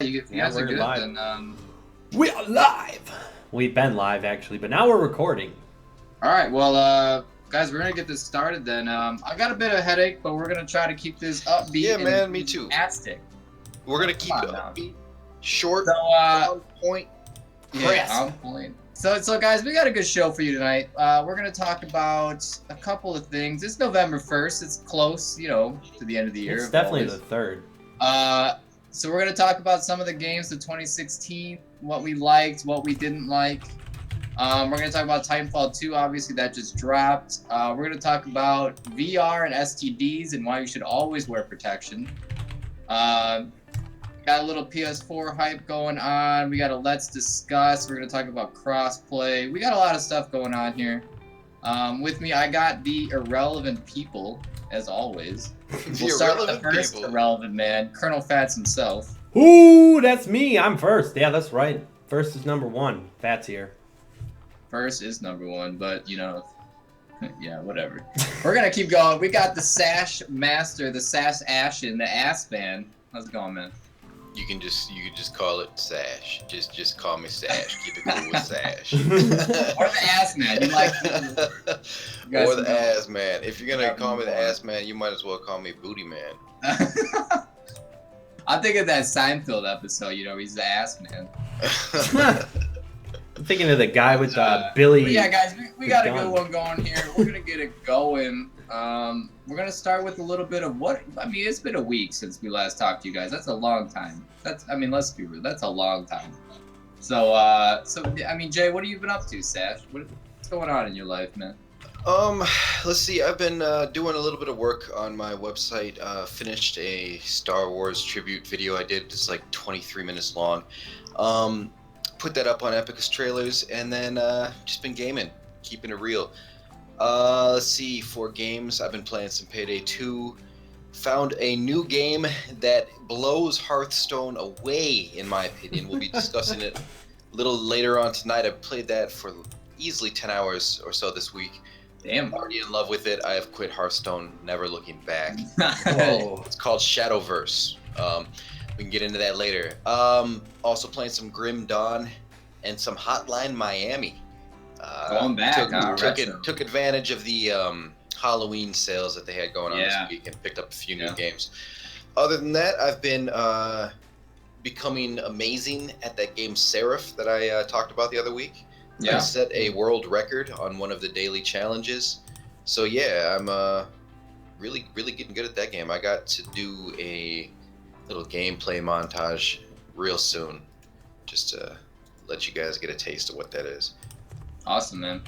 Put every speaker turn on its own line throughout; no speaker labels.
you guys are good.
Live.
Then
we are live. We've been live actually, but now we're recording.
All right, well, guys, we're gonna get this started. Then I got a bit of a headache, but we're gonna try to keep this upbeat.
Yeah, man, me too.
Fantastic.
We're gonna keep it upbeat, short,
so,
on point.
Yeah, on point. So guys, we got a good show for you tonight. We're gonna talk about a couple of things. It's November 1st. It's close, to the end of the year.
It's definitely the 3rd.
So we're gonna talk about some of the games of 2016, what we liked, what we didn't like. We're gonna talk about Titanfall 2. Obviously, that just dropped. We're gonna talk about VR and STDs and why you should always wear protection. Got a little PS4 hype going on. We got a Let's Discuss. We're going to talk about crossplay. We got a lot of stuff going on here. With me, I got the irrelevant people, as always. We'll start with the first irrelevant man, Colonel Fats himself.
Ooh, that's me. I'm first. Yeah, that's right. First is number 1. Fats here.
First is number 1, but, yeah, whatever. We're going to keep going. We got the Sash Master, the Sashassin, the Ass Man. How's it going, man?
You can just call it Sash. Just call me Sash. Keep it cool with Sash.
Or the Ass Man. You like
or the Ass Man. If you're gonna call me the Ass Man, you might as well call me Booty Man.
I'm thinking of that Seinfeld episode. He's the Ass Man.
I'm thinking of the guy with Billy.
Yeah, guys, we got a good one going here. We're gonna get it going. We're gonna start with a little bit of it's been a week since we last talked to you guys. That's a long time. Let's be real. That's a long time. So Jay, what have you been up to, Sash? What's going on in your life, man?
Let's see. I've been doing a little bit of work on my website. Finished a Star Wars tribute video I did. It's like 23 minutes long. Put that up on Epicus Trailers, and then just been gaming, keeping it real. Let's see, for games, I've been playing some Payday 2. Found a new game that blows Hearthstone away, in my opinion. We'll be discussing it a little later on tonight. I played that for easily 10 hours or so this week.
Damn.
I'm already in love with it. I have quit Hearthstone, never looking back.
Whoa.
It's called Shadowverse. We can get into that later. Also playing some Grim Dawn and some Hotline Miami.
Going back,
took advantage of the Halloween sales that they had going on this week and picked up a few new games. Other than that, I've been becoming amazing at that game Seraph that I talked about the other week.
Yeah.
I set a world record on one of the daily challenges. So yeah, I'm really getting good at that game. I got to do a little gameplay montage real soon, just to let you guys get a taste of what that is.
Awesome, man.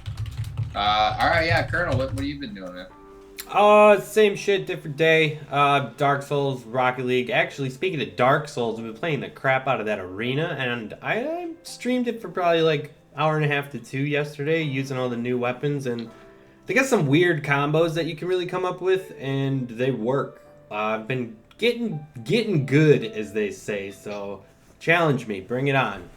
All right, yeah, Colonel, what have you been doing, man?
Same shit, different day. Dark Souls, Rocket League. Actually, speaking of Dark Souls, we've been playing the crap out of that arena, and I streamed it for probably like hour and a half to 2 yesterday, using all the new weapons, and they got some weird combos that you can really come up with, and they work. I've been getting good, as they say, so challenge me, bring it on.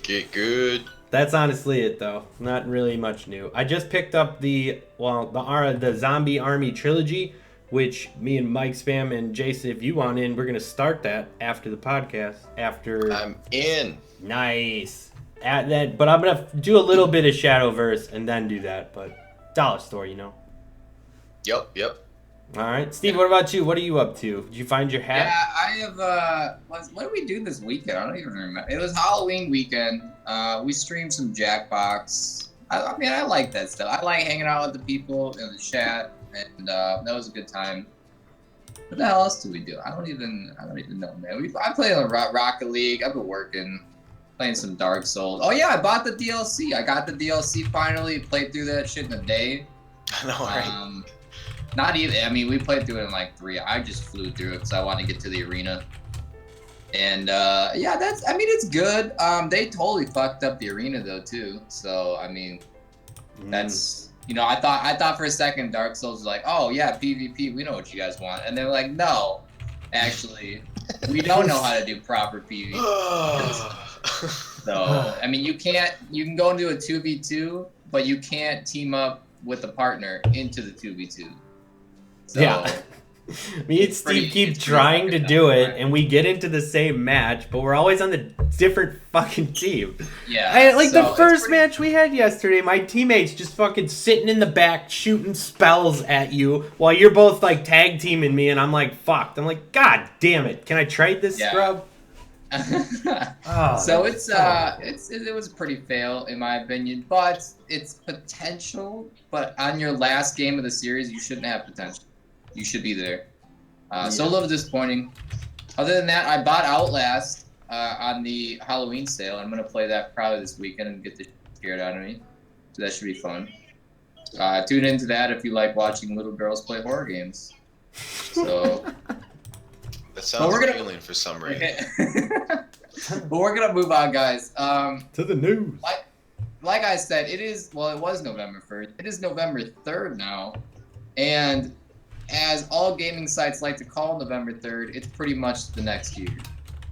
Get good.
That's honestly it, though. Not really much new. I just picked up the Zombie Army Trilogy, which me and Mike Spam and Jason, if you want in, we're going to start that after the podcast.
I'm in.
Nice. But I'm going to do a little bit of Shadowverse and then do that, but dollar store,
Yep.
All right. Steve, what about you? What are you up to? Did you find your hat?
Yeah, I have, what did we do this weekend? I don't even remember. It was Halloween weekend. We streamed some Jackbox. I like that stuff. I like hanging out with the people in the chat, and that was a good time. What the hell else do we do? I don't even know, man. I play on Rocket League. I've been working, playing some Dark Souls. Oh yeah, I bought the DLC. I got the DLC finally. Played through that shit in a day.
I know, right?
Not even. We played through it in like 3. I just flew through it because I wanted to get to the arena. And it's good. They totally fucked up the arena though too. So that's I thought for a second Dark Souls was like, oh yeah, PvP, we know what you guys want, and they're like, no, actually, we don't know how to do proper PvP. So you can go into a 2v2, but you can't team up with a partner into the 2v2. So,
yeah. Me and Steve keep trying to do it, and we get into the same match, but we're always on the different fucking team.
Yeah.
The first match we had yesterday, my teammates just fucking sitting in the back shooting spells at you while you're both like tag teaming me, and I'm like fucked. I'm like, God damn it! Can I trade this scrub?
So it was a pretty fail in my opinion, but it's potential. But on your last game of the series, you shouldn't have potential. You should be there. So a little disappointing. Other than that, I bought Outlast on the Halloween sale. I'm gonna play that probably this weekend and get the scared out of me. So that should be fun. Tune into that if you like watching little girls play horror games. So.
That sounds appealing for some reason.
But we're gonna move on, guys.
To the news.
Like I said, it was November 1st. It is November 3rd now, and as all gaming sites like to call November 3rd, it's pretty much the next year.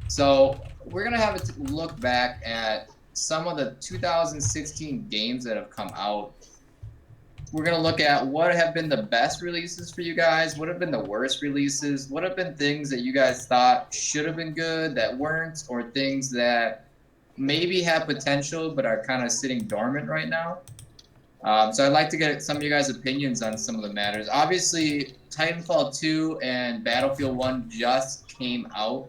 So we're gonna have a look back at some of the 2016 games that have come out. We're going to look at what have been the best releases for you guys, what have been the worst releases, what have been things that you guys thought should have been good that weren't, or things that maybe have potential but are kind of sitting dormant right now. So I'd like to get some of you guys' opinions on some of the matters. Obviously, Titanfall 2 and Battlefield 1 just came out,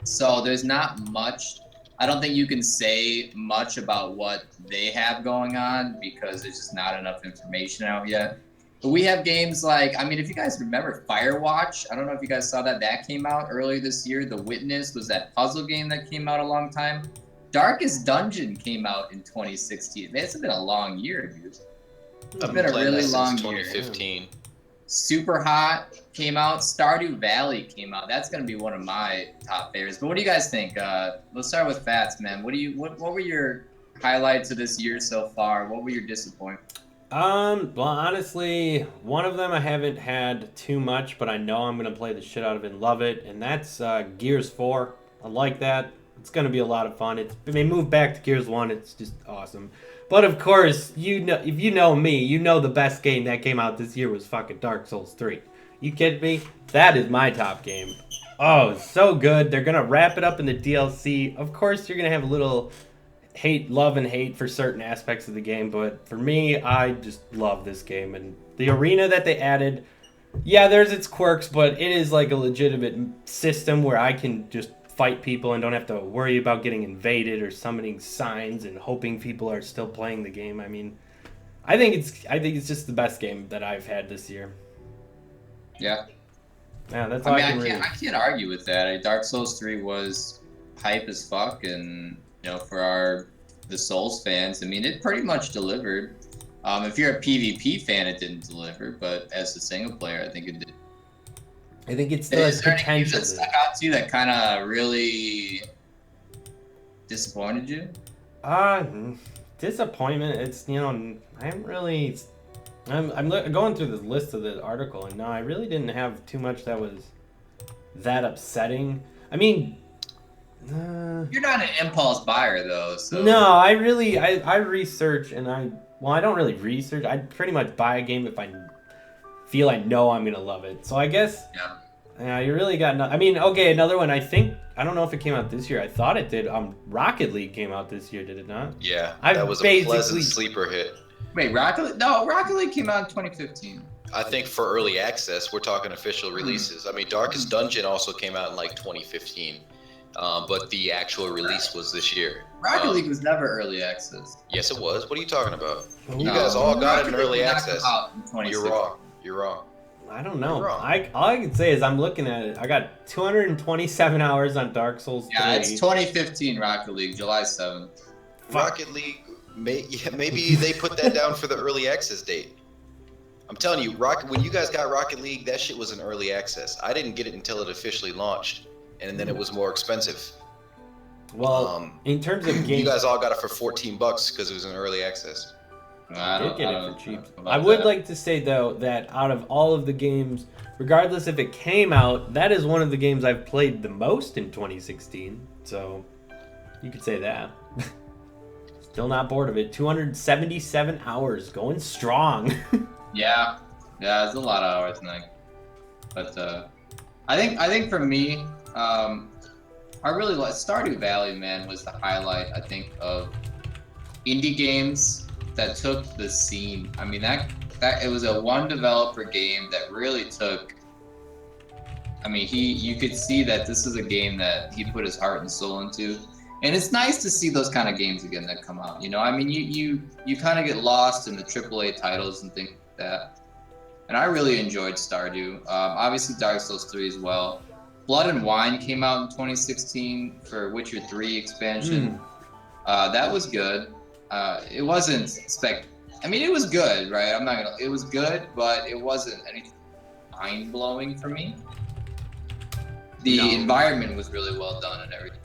so there's not much. I don't think you can say much about what they have going on because there's just not enough information out yet. But we have games like, I mean, if you guys remember Firewatch, I don't know if you guys saw that. That came out earlier this year. The Witness was that puzzle game that came out a long time. Darkest Dungeon came out in 2016. Man, it's been a long year, dude. It's been a really long year.
2015.
Super Hot came out. Stardew Valley came out. That's gonna be one of my top favorites. But what do you guys think? Let's start with Fats, man. What were your highlights of this year so far? What were your disappointments?
Well, honestly, one of them I haven't had too much, but I know I'm gonna play the shit out of it and love it, and that's Gears 4. I like that. It's gonna be a lot of fun. They moved back to Gears 1. It's just awesome. But of course, if you know me, you know the best game that came out this year was fucking Dark Souls 3. You kidding me? That is my top game. Oh, so good. They're gonna wrap it up in the DLC. Of course, you're gonna have a little love and hate for certain aspects of the game, but for me, I just love this game. And the arena that they added, yeah, there's its quirks, but it is like a legitimate system where I can just fight people and don't have to worry about getting invaded or summoning signs and hoping people are still playing the game. I mean, I think it's just the best game that I've had this year.
Yeah.
Yeah, that's all I
can't argue with that. Dark Souls 3 was hype as fuck, and for the Souls fans, I mean, it pretty much delivered. If you're a PvP fan, it didn't deliver, but as a single player, I think it did.
I think it still has potential.
That stuck out to you that kind of really disappointed you?
Disappointment. It's I'm going through this list of the article, and no, I really didn't have too much that was that upsetting. I mean,
you're not an impulse buyer though, so
no, I research, and I don't really research. I pretty much buy a game if I feel I know I'm gonna love it. So I guess you really got no. I mean, okay, another one. I don't know if it came out this year. I thought it did. Rocket League came out this year, did it not?
Yeah, that was a pleasant sleeper hit.
Wait, Rocket League? No, Rocket League came out in 2015.
I think for early access, we're talking official releases. I mean, Darkest Dungeon also came out in like 2015, but the actual release was this year.
Rocket League was never early access.
Yes, it was. What are you talking about? You guys all got it in early access. You're wrong. You're wrong.
I don't know. All I can say is I'm looking at it. I got 227 hours on Dark Souls 3.
Yeah, it's 2015 Rocket League, July 7th.
Rocket League, maybe they put that down for the early access date. I'm telling you, when you guys got Rocket League, that shit was in early access. I didn't get it until it officially launched, and then it was more expensive.
Well, in terms of games,
you guys all got it for $14 because it was in early access.
I did get it for cheap. I would like to say though that out of all of the games, regardless if it came out, that is one of the games I've played the most in 2016. So you could say that. Still not bored of it. 277 hours, going strong.
Yeah, it's a lot of hours, Nick. But I think for me, I really like Stardew Valley. Man, was the highlight. I think of indie games that took the scene. I mean that it was a one developer game that really took. I mean, you could see that this is a game that he put his heart and soul into. And it's nice to see those kind of games again that come out. You know, I mean, you kind of get lost in the AAA titles and things like that. And I really enjoyed Stardew. Obviously, Dark Souls 3 as well. Blood and Wine came out in 2016 for Witcher 3 expansion. That was good. It wasn't I mean, it was good, right? I'm not gonna. It was good, but it wasn't anything mind blowing for me. The environment was really well done and everything.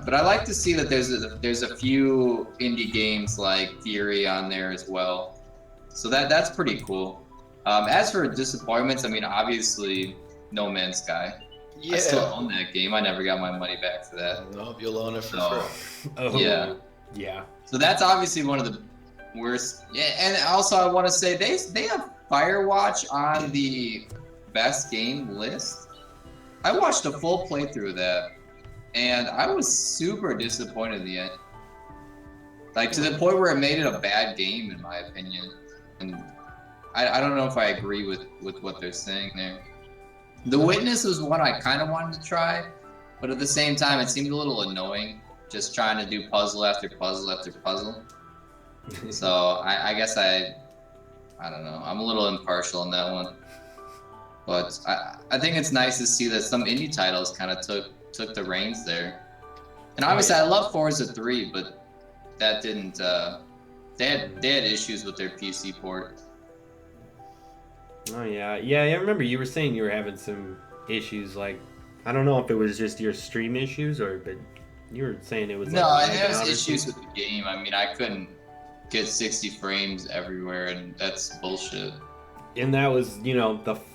But I like to see that there's a few indie games like Fury on there as well. So that's pretty cool. As for disappointments, I mean, obviously, No Man's Sky.
Yeah.
I still own that game. I never got my money back for that.
No, you'll own it for free.
Oh,
yeah.
Yeah.
So that's obviously one of the worst. Yeah, and also I want to say they have Firewatch on the best game list. I watched a full playthrough of that, and I was super disappointed in the end. Like, to the point where it made it a bad game, in my opinion. And I don't know if I agree with what they're saying there. The Witness was one I kind of wanted to try, but at the same time, it seemed a little annoying, just trying to do puzzle after puzzle after puzzle. So I guess I don't know. I'm a little impartial on that one. But I think it's nice to see that some indie titles kind of took the reins there. And obviously, I love Forza 3, but that didn't. They had issues with their PC port.
Oh yeah, I remember you were saying you were having some issues. Like, I don't know if it was just your stream issues but you were saying it was.
No,
like,
it was issues with the game. I mean, I couldn't get 60 frames everywhere, and that's bullshit.
And that was,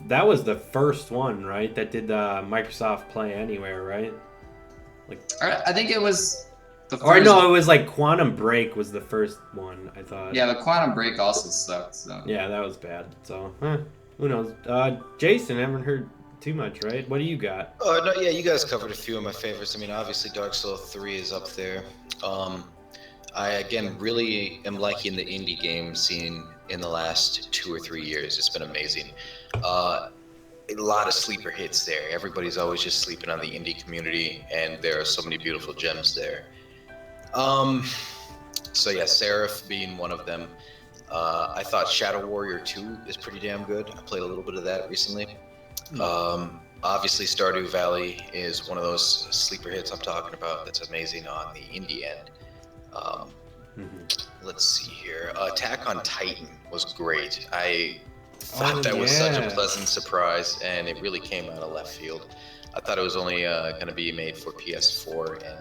that was the first one, right? That did the Microsoft Play Anywhere, right? Like,
I think it was the first.
Or no, it was like Quantum Break was the first one, I thought.
Yeah, but Quantum Break also sucked. So.
Yeah, that was bad. So, who knows? Jason, I haven't heard too much, right? What do you got?
Oh no, yeah, you guys covered a few of my favorites. I mean, obviously, Dark Souls 3 is up there. I again really am liking the indie game scene in the last 2 or 3 years. It's been amazing. A lot of sleeper hits there. Everybody's always just sleeping on the indie community, and there are so many beautiful gems there. So yeah, Seraph being one of them. I thought Shadow Warrior 2 is pretty damn good. I played a little bit of that recently. Obviously, Stardew Valley is one of those sleeper hits I'm talking about that's amazing on the indie end. Let's see here. Attack on Titan was great. I thought that was such a pleasant surprise, and it really came out of left field. I thought it was only going to be made for PS4 and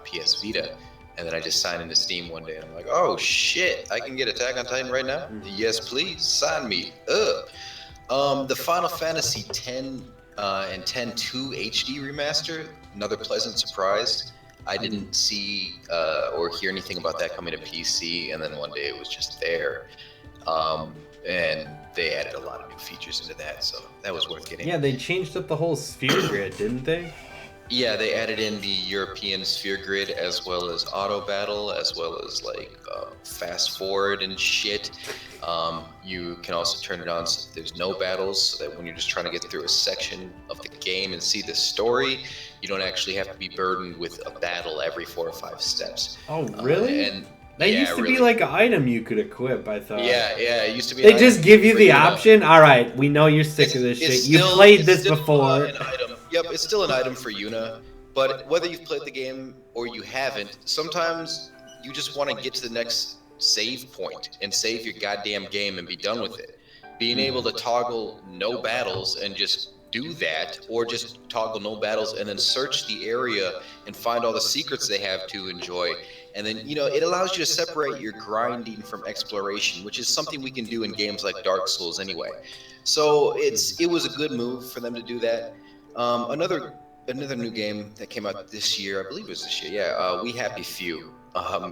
PS Vita, and then I just signed into Steam one day, and I'm like, oh shit, I can get Attack on Titan right now? Yes, please, sign me up. The Final Fantasy X and X-2 HD remaster, another pleasant surprise. I didn't see or hear anything about that coming to PC, and then one day it was just there. And they added a lot of new features into that, so that was worth getting.
Yeah, they changed up the whole sphere grid, didn't they?
Yeah, they added in the European sphere grid, as well as auto battle, as well as like fast forward and shit. You can also turn it on so there's no battles, so that when you're just trying to get through a section of the game and see the story, you don't actually have to be burdened with a battle every 4 or 5 steps.
Oh, really?
And
that used to be like an item you could equip, I thought.
Yeah, it used to be.
They just give you the option. All right, we know you're sick of this shit. You played this before.
An item. Yep, it's still an item for Yuna. But whether you've played the game or you haven't, sometimes you just want to get to the next save point and save your goddamn game and be done with it. Being able to toggle no battles and just do that, or just toggle no battles and then search the area and find all the secrets they have to enjoy. And then, it allows you to separate your grinding from exploration, which is something we can do in games like Dark Souls anyway. So it was a good move for them to do that. Another new game that came out this year, I believe it was this year, We Happy Few.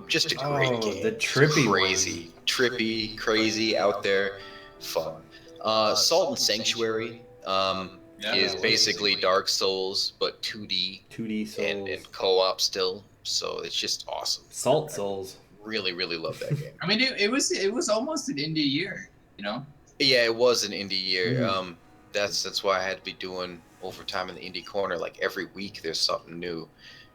Just a great game.
The trippy
crazy one. Trippy, crazy, out there, fun. Salt and Sanctuary.
Yeah,
is
that was
basically
basically-
Dark Souls, but 2D
2D Souls.
and co-op still. So it's just awesome.
Salt Souls.
Really, really love that game.
I mean, it was almost an indie year, you know.
Yeah, it was an indie year.
Mhm.
That's why I had to be doing overtime in the indie corner. Like every week, there's something new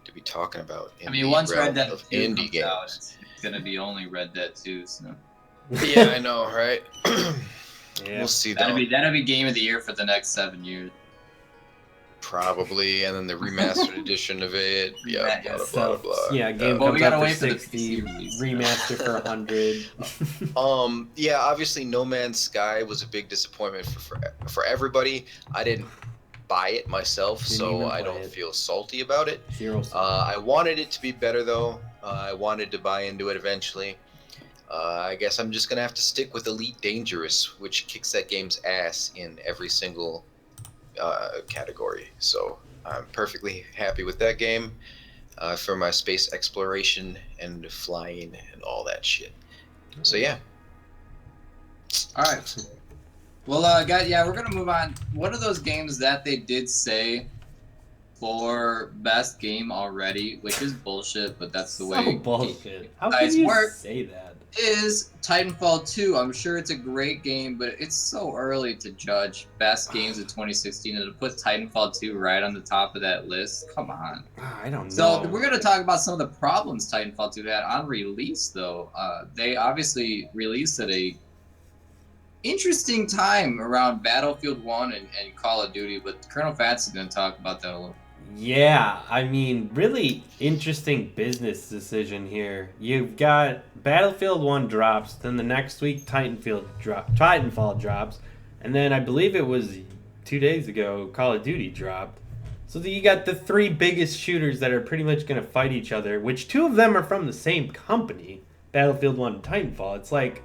to be talking about.
I mean, once Red Dead 2
of indie
comes
games.
out, it's gonna be only Red Dead 2. So
Yeah, I know, right?
Yeah.
We'll see
that'll
though.
be game of the year for the next 7 years.
Probably, and then the remastered edition of it. Yeah, blah, blah, blah, blah.
Yeah, game
Well,
comes
we gotta
out for
wait for the
60,
PC release.
remaster for 100.
Yeah, obviously No Man's Sky was a big disappointment for everybody. I didn't buy it myself,
Didn't
so
even
I
play
don't
it.
feel salty about it.
Zero.
I wanted it to be better though. I wanted to buy into it eventually. I guess I'm just gonna have to stick with Elite Dangerous, which kicks that game's ass in every single category. So I'm perfectly happy with that game for my space exploration and flying and all that shit. So yeah.
All right. Well, guys, yeah, we're gonna move on. One of those games that they did say for best game already, which is bullshit, but that's the
So
way
bullshit. How
guys
can you
work.
say that?
is Titanfall 2. I'm sure it's a great game, but it's so early to judge best games of 2016, and to put Titanfall 2 right on the top of that list, come on.
I don't know.
So we're going to talk about some of the problems Titanfall 2 had on release, though. They obviously released at a interesting time around Battlefield 1 and Call of Duty, but Colonel Fats is going to talk about that a little.
Yeah, I mean, really interesting business decision here. You've got Battlefield 1 drops, then the next week Titanfall drops, and then I believe it was 2 days ago Call of Duty dropped. So you got the three biggest shooters that are pretty much going to fight each other, which two of them are from the same company, Battlefield 1 and Titanfall. It's like,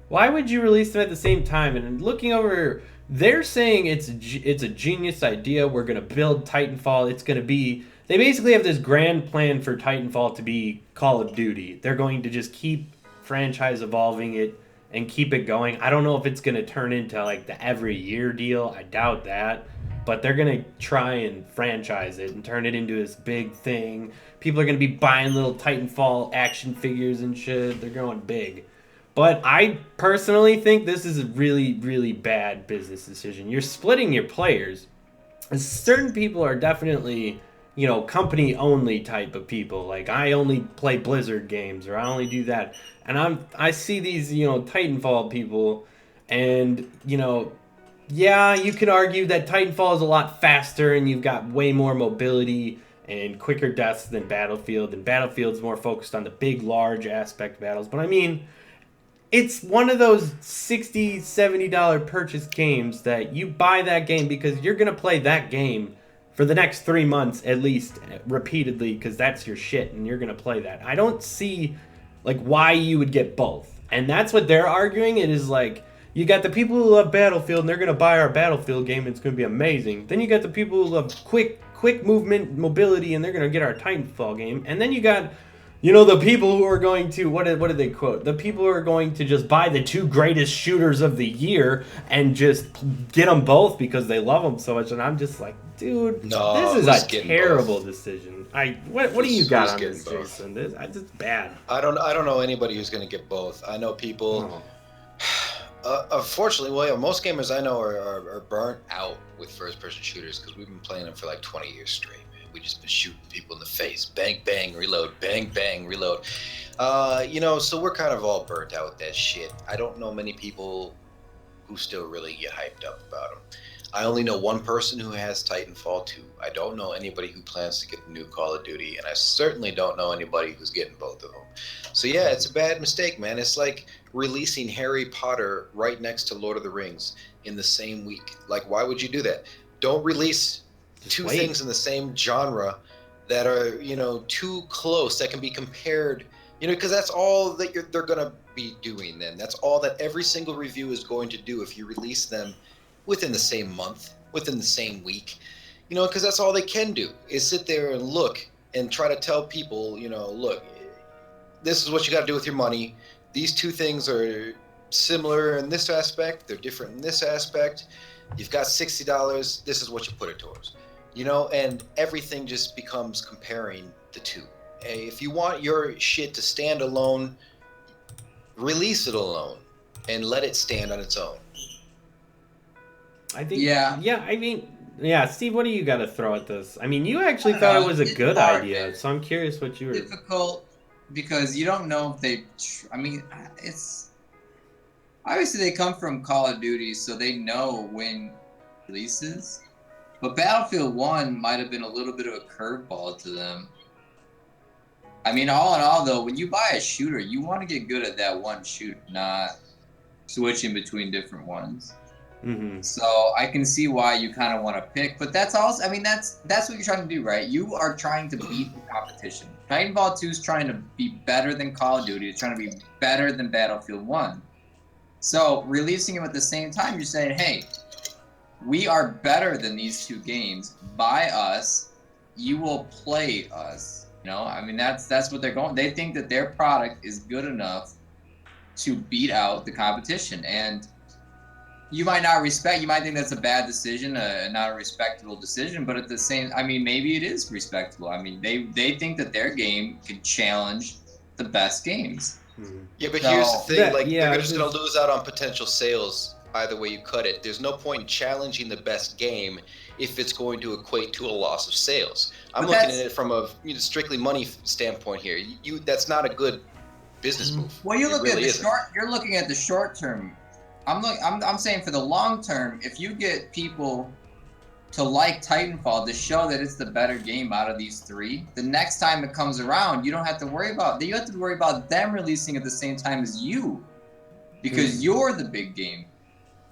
why would you release them at the same time? And looking over, they're saying it's a genius idea. We're going to build Titanfall. It's going to be... They basically have this grand plan for Titanfall to be Call of Duty. They're going to just keep franchise evolving it and keep it going. I don't know if it's going to turn into like the every year deal. I doubt that. But they're going to try and franchise it and turn it into this big thing. People are going to be buying little Titanfall action figures and shit. They're going big. But I personally think this is a really, really bad business decision. You're splitting your players. And certain people are definitely, you know, company-only type of people. Like, I only play Blizzard games, or I only do that. And I see these, you know, Titanfall people, and, you know, yeah, you can argue that Titanfall is a lot faster, and you've got way more mobility and quicker deaths than Battlefield. And Battlefield's more focused on the big, large aspect battles. But, I mean... It's one of those $60, $70 purchase games that you buy that game because you're going to play that game for the next 3 months at least repeatedly because that's your shit and you're going to play that. I don't see like why you would get both. And that's what they're arguing. It is like you got the people who love Battlefield and they're going to buy our Battlefield game and it's going to be amazing. Then you got the people who love quick movement, mobility, and they're going to get our Titanfall game. And then you got... You know, the people who are going to, what did they quote? The people who are going to just buy the two greatest shooters of the year and just get them both because they love them so much. And I'm just like, dude,
No,
this is
who's
a
getting
terrible
both?
decision. What do you got
Who's
on
getting
this,
both?
Jason? This it's bad.
I don't know anybody who's going to get both. I know people. Unfortunately, well, yeah, most gamers I know are burnt out with first-person shooters because we've been playing them for like 20 years straight. We just been shooting people in the face, bang bang reload, bang bang reload. You know, so we're kind of all burnt out with that shit. I don't know many people who still really get hyped up about them. I only know one person who has Titanfall 2. I don't know anybody who plans to get the new Call of Duty, and I certainly don't know anybody who's getting both of them. So yeah, it's a bad mistake, man. It's like releasing Harry Potter right next to Lord of the Rings in the same week. Like, why would you do that? Don't release two things in the same genre that are, you know, too close that can be compared, you know, because that's all that they're going to be doing then. That's all that every single review is going to do if you release them within the same month, within the same week, you know, because that's all they can do is sit there and look and try to tell people, you know, look, this is what you got to do with your money. These two things are similar in this aspect. They're different in this aspect. You've got $60. This is what you put it towards. You know, and everything just becomes comparing the two. If you want your shit to stand alone, release it alone and let it stand on its own.
I think.
Yeah.
Yeah. I mean, yeah. Steve, what do you got to throw at this? I mean, you actually thought it was a good idea, so I'm curious what you were.
Difficult because you don't know if they. I mean, it's obviously they come from Call of Duty, so they know when releases. But Battlefield 1 might have been a little bit of a curveball to them. I mean, all in all, though, when you buy a shooter, you want to get good at that one shooter, not switching between different ones.
Mm-hmm.
So I can see why you kind of want to pick, but that's also, I mean, that's what you're trying to do, right? You are trying to beat the competition. Titanfall 2 is trying to be better than Call of Duty. It's trying to be better than Battlefield 1. So releasing them at the same time, you're saying, hey, we are better than these two games. Buy us. You will play us. You know, I mean, that's what they're going. They think that their product is good enough to beat out the competition. And you might not respect, you might think that's a bad decision, not a respectable decision, but at the same, I mean, maybe it is respectable. I mean, they think that their game can challenge the best games.
Mm-hmm.
Yeah, but here's the thing, like,
yeah,
they're just going to lose out on potential sales either way you cut it. There's no point in challenging the best game if it's going to equate to a loss of sales. I'm looking at it from a strictly money standpoint here. That's not a good business move.
Well, you're looking at the short term. I'm saying for the long term, if you get people to like Titanfall to show that it's the better game out of these three, the next time it comes around, you don't have to worry about that. You have to worry about them releasing at the same time as you, because you're the big game.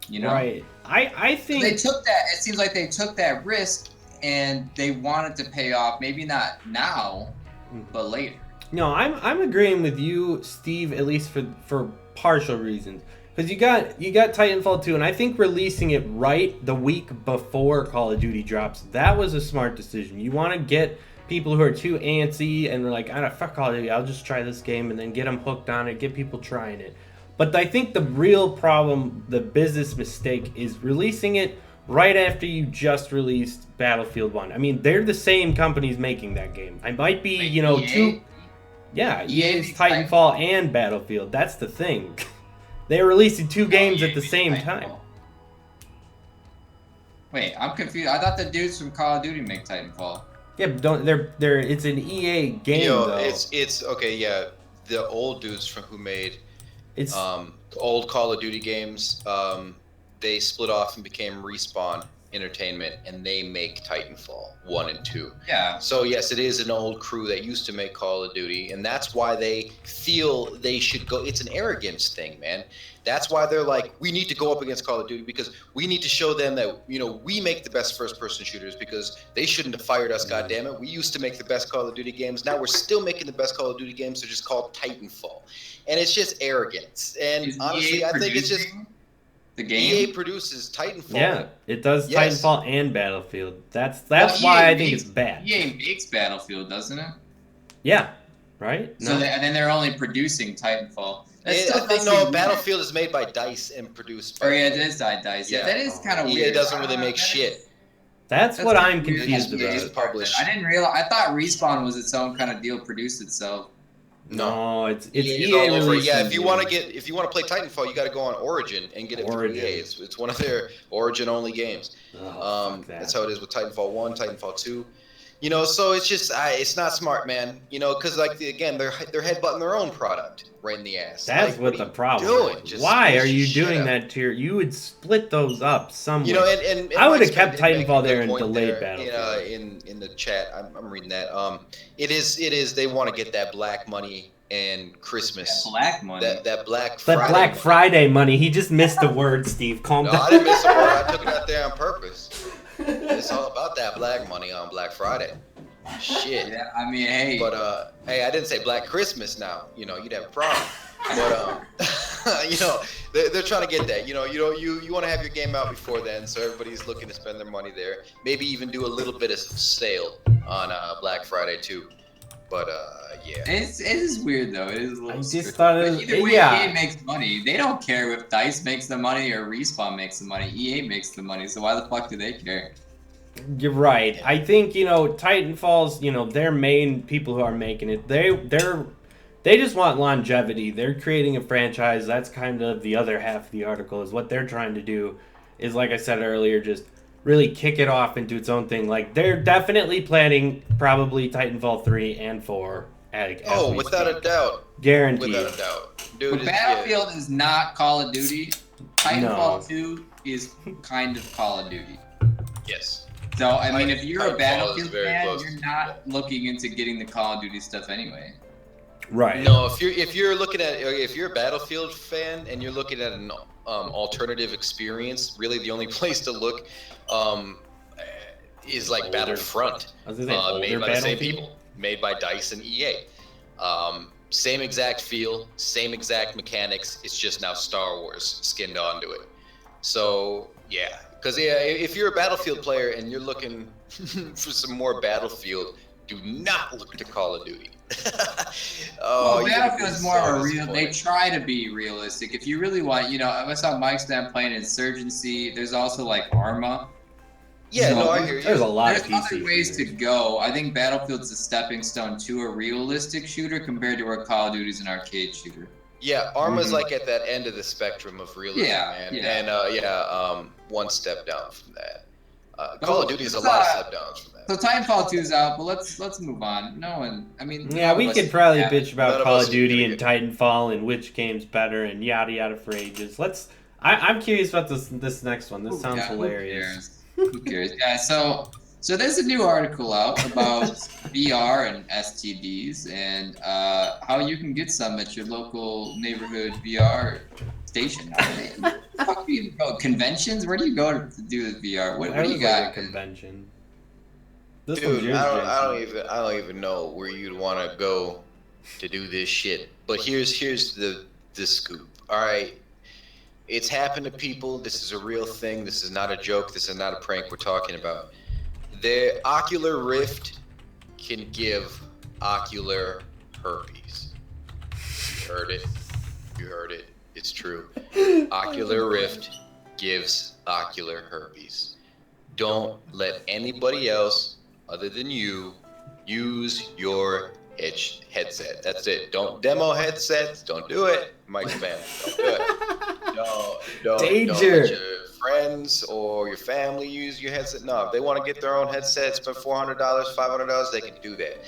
You know?
Right. I think
they took that. It seems like they took that risk and they wanted to pay off. Maybe not now, but later.
No, I'm agreeing with you, Steve, at least for partial reasons. Because you got Titanfall 2, and I think releasing it right the week before Call of Duty drops, that was a smart decision. You want to get people who are too antsy and they're like, fuck Call of Duty, I'll just try this game, and then get them hooked on it, get people trying it. But I think the real problem, the business mistake, is releasing it right after you just released Battlefield 1. I mean, they're the same companies making that game. I might be,
EA?
two... Yeah, EA's Titanfall and Battlefield. That's the thing. They're releasing two games at the same time.
Wait, I'm confused. I thought the dudes from Call of Duty make Titanfall.
Yeah, but it's an EA game, though.
It's okay, yeah. The old dudes from who made old Call of Duty games, they split off and became Respawn Entertainment, and they make Titanfall 1 and 2.
Yeah.
So yes, it is an old crew that used to make Call of Duty, and that's why they feel they should go. It's an arrogance thing, man. That's why they're like, we need to go up against Call of Duty because we need to show them that, we make the best first-person shooters because they shouldn't have fired us, goddammit. We used to make the best Call of Duty games. Now we're still making the best Call of Duty games. They're just called Titanfall. And it's just arrogance. And honestly, I think it's just...
The game?
EA produces Titanfall.
Yeah, it does.
Yes.
Titanfall and Battlefield. That's why I think it's bad.
EA makes Battlefield, doesn't it?
Yeah, right?
So and then they're only producing Titanfall.
I think no, Battlefield is made by DICE and produced by...
Oh yeah, it is DICE. Yeah, that is kind of weird.
EA doesn't really make shit.
That's what I'm confused about.
Published.
I didn't realize. I thought Respawn was its own kind of deal, produced itself.
No, it's
EA all over. Yeah, if you want to play Titanfall, you got to go on Origin and get it through EA. It's one of their Origin only games. That's how it is with Titanfall 1, Titanfall 2. So it's just it's not smart, man. Because again, they're headbutting their own product right in the ass.
That's what the problem is. Why are you doing that to you would split those up somewhere.
And
I would have kept Titanfall there and delayed Battlefield.
In the chat, I'm reading that. It is. They want to get that black money and Christmas.
That black money.
That Black Friday.
That Black Friday money. He just missed the word, Steve. Calm down.
No, I didn't miss the word. I took it out there on purpose. It's all about that black money on Black Friday. Shit.
Yeah, I mean, hey.
But hey, I didn't say Black Christmas. Now, you'd have a problem. But they're trying to get that. You want to have your game out before then, so everybody's looking to spend their money there. Maybe even do a little bit of sale on Black Friday too. But yeah.
It is weird though. It is a little.
I just
strange.
thought it
But
was,
either way,
yeah.
EA makes money. They don't care if Dice makes the money or Respawn makes the money. EA makes the money. So why the fuck do they care?
You're right. I think, Titanfall's, their main people who are making it, they just want longevity. They're creating a franchise. That's kind of the other half of the article is what they're trying to do is, like I said earlier, just really kick it off into its own thing. Like, they're definitely planning probably Titanfall 3 and 4.
Oh, without a doubt.
Guaranteed.
Without a doubt. Dude,
But Battlefield is not Call of Duty. Titanfall
No.
2 is kind of Call of Duty.
Yes.
So, I mean, if you're
Titanfall
a
is
Battlefield
very
fan,
close
you're
to
not looking into getting the Call of Duty stuff anyway.
Right.
No, if you're looking at if you're a Battlefield fan and you're looking at an alternative experience, really the only place to look is like Battlefront,
I was gonna say,
made
older
by the same
Battlefield?
people, made by DICE and EA. Same exact feel, same exact mechanics. It's just now Star Wars skinned onto it. So yeah, because if you're a Battlefield player and you're looking for some more Battlefield, do not look to Call of Duty.
Well, Battlefield is more
so
of a real. They
disappointed.
try to be realistic. If you really want, I saw Mike Stan playing Insurgency. There's also like Arma.
Yeah,
So
no, I hear you.
There's a lot
There's
of PC
other ways to
shooters.
go. I think Battlefield's a stepping stone to a realistic shooter compared to where Call of Duty's an arcade shooter.
Yeah, Arma's
Mhm.
like at that end of the spectrum of realism,
Yeah,
man.
yeah.
And one step down from that. Call of Duty is a
let's,
lot of step downs from that.
So Titanfall 2's out, but let's move on. No one, I mean,
Yeah,
none
we
of us
could probably
have-
bitch
None
about
of
Call
us
of
are
Duty
gonna
and Titanfall and which game's better and yada yada for ages. I'm curious about this next one. This sounds
Yeah,
hilarious.
Who cares? Yeah, so there's a new article out about VR and STDs and how you can get some at your local neighborhood VR station. Where the fuck do you go? Conventions? Where do you go to do the VR? What
That
do
was
you
like
got?
a convention. This one's
Dude,
yours,
I
Jason.
don't even know where you'd want to go to do this shit. But here's the scoop. All right, it's happened to people. This is a real thing. This is not a joke. This is not a prank we're talking about. The ocular rift can give ocular herpes. You heard it. You heard it. It's true. Ocular rift gives ocular herpes. Don't let anybody else other than you use your headset. That's it. Don't demo headsets. Don't do it. Mike Van. Don't do it. Don't
Danger.
let your friends or your family use your headset. No, if they want to get their own headset, spend $400, $500, they can do that.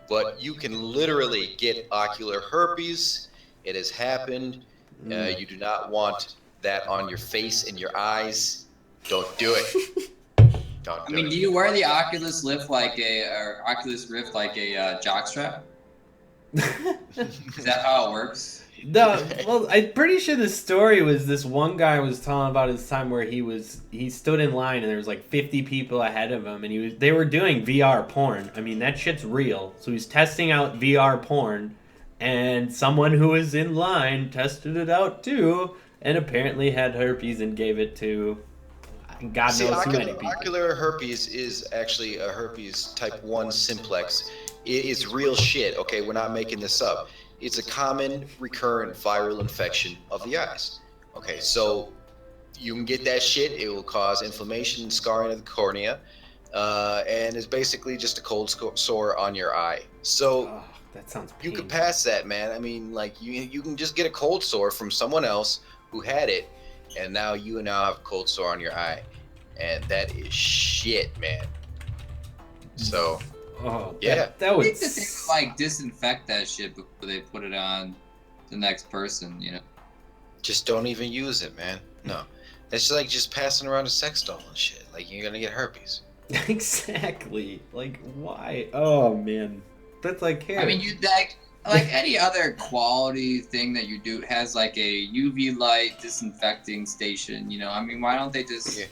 But you can literally get ocular herpes. It has happened. You do not want that on your face and your eyes. Don't do it. Don't do
I mean,
it.
do you wear the Oculus Rift like a jockstrap? Is that how it works?
No, well, I'm pretty sure the story was this one guy was telling about his time where he stood in line and there was like 50 people ahead of him and they were doing VR porn. I mean, that shit's real. So he's testing out VR porn and someone who was in line tested it out too and apparently had herpes and gave it to God knows who many people.
Ocular herpes is actually a herpes type 1 simplex. It is real shit, okay? We're not making this up. It's a common recurrent viral infection of the eyes. Okay, so you can get that shit. It will cause inflammation and scarring of the cornea. And it's basically just a cold sore on your eye. So
Oh, that sounds
you
painful.
can pass that, man. I mean, like you can just get a cold sore from someone else who had it, and now you now have a cold sore on your eye, and that is shit, man. So
Oh,
yeah.
that
I
would
think that they would like disinfect that shit before they put it on the next person, you know?
just don't even use it, man. No, it's like just passing around a sex doll and shit. Like you're gonna get herpes.
exactly. Like why? Oh man, that's like hair.
I mean, you like any other quality thing that you do has like a UV light disinfecting station, you know? I mean, why don't they just?
Yeah.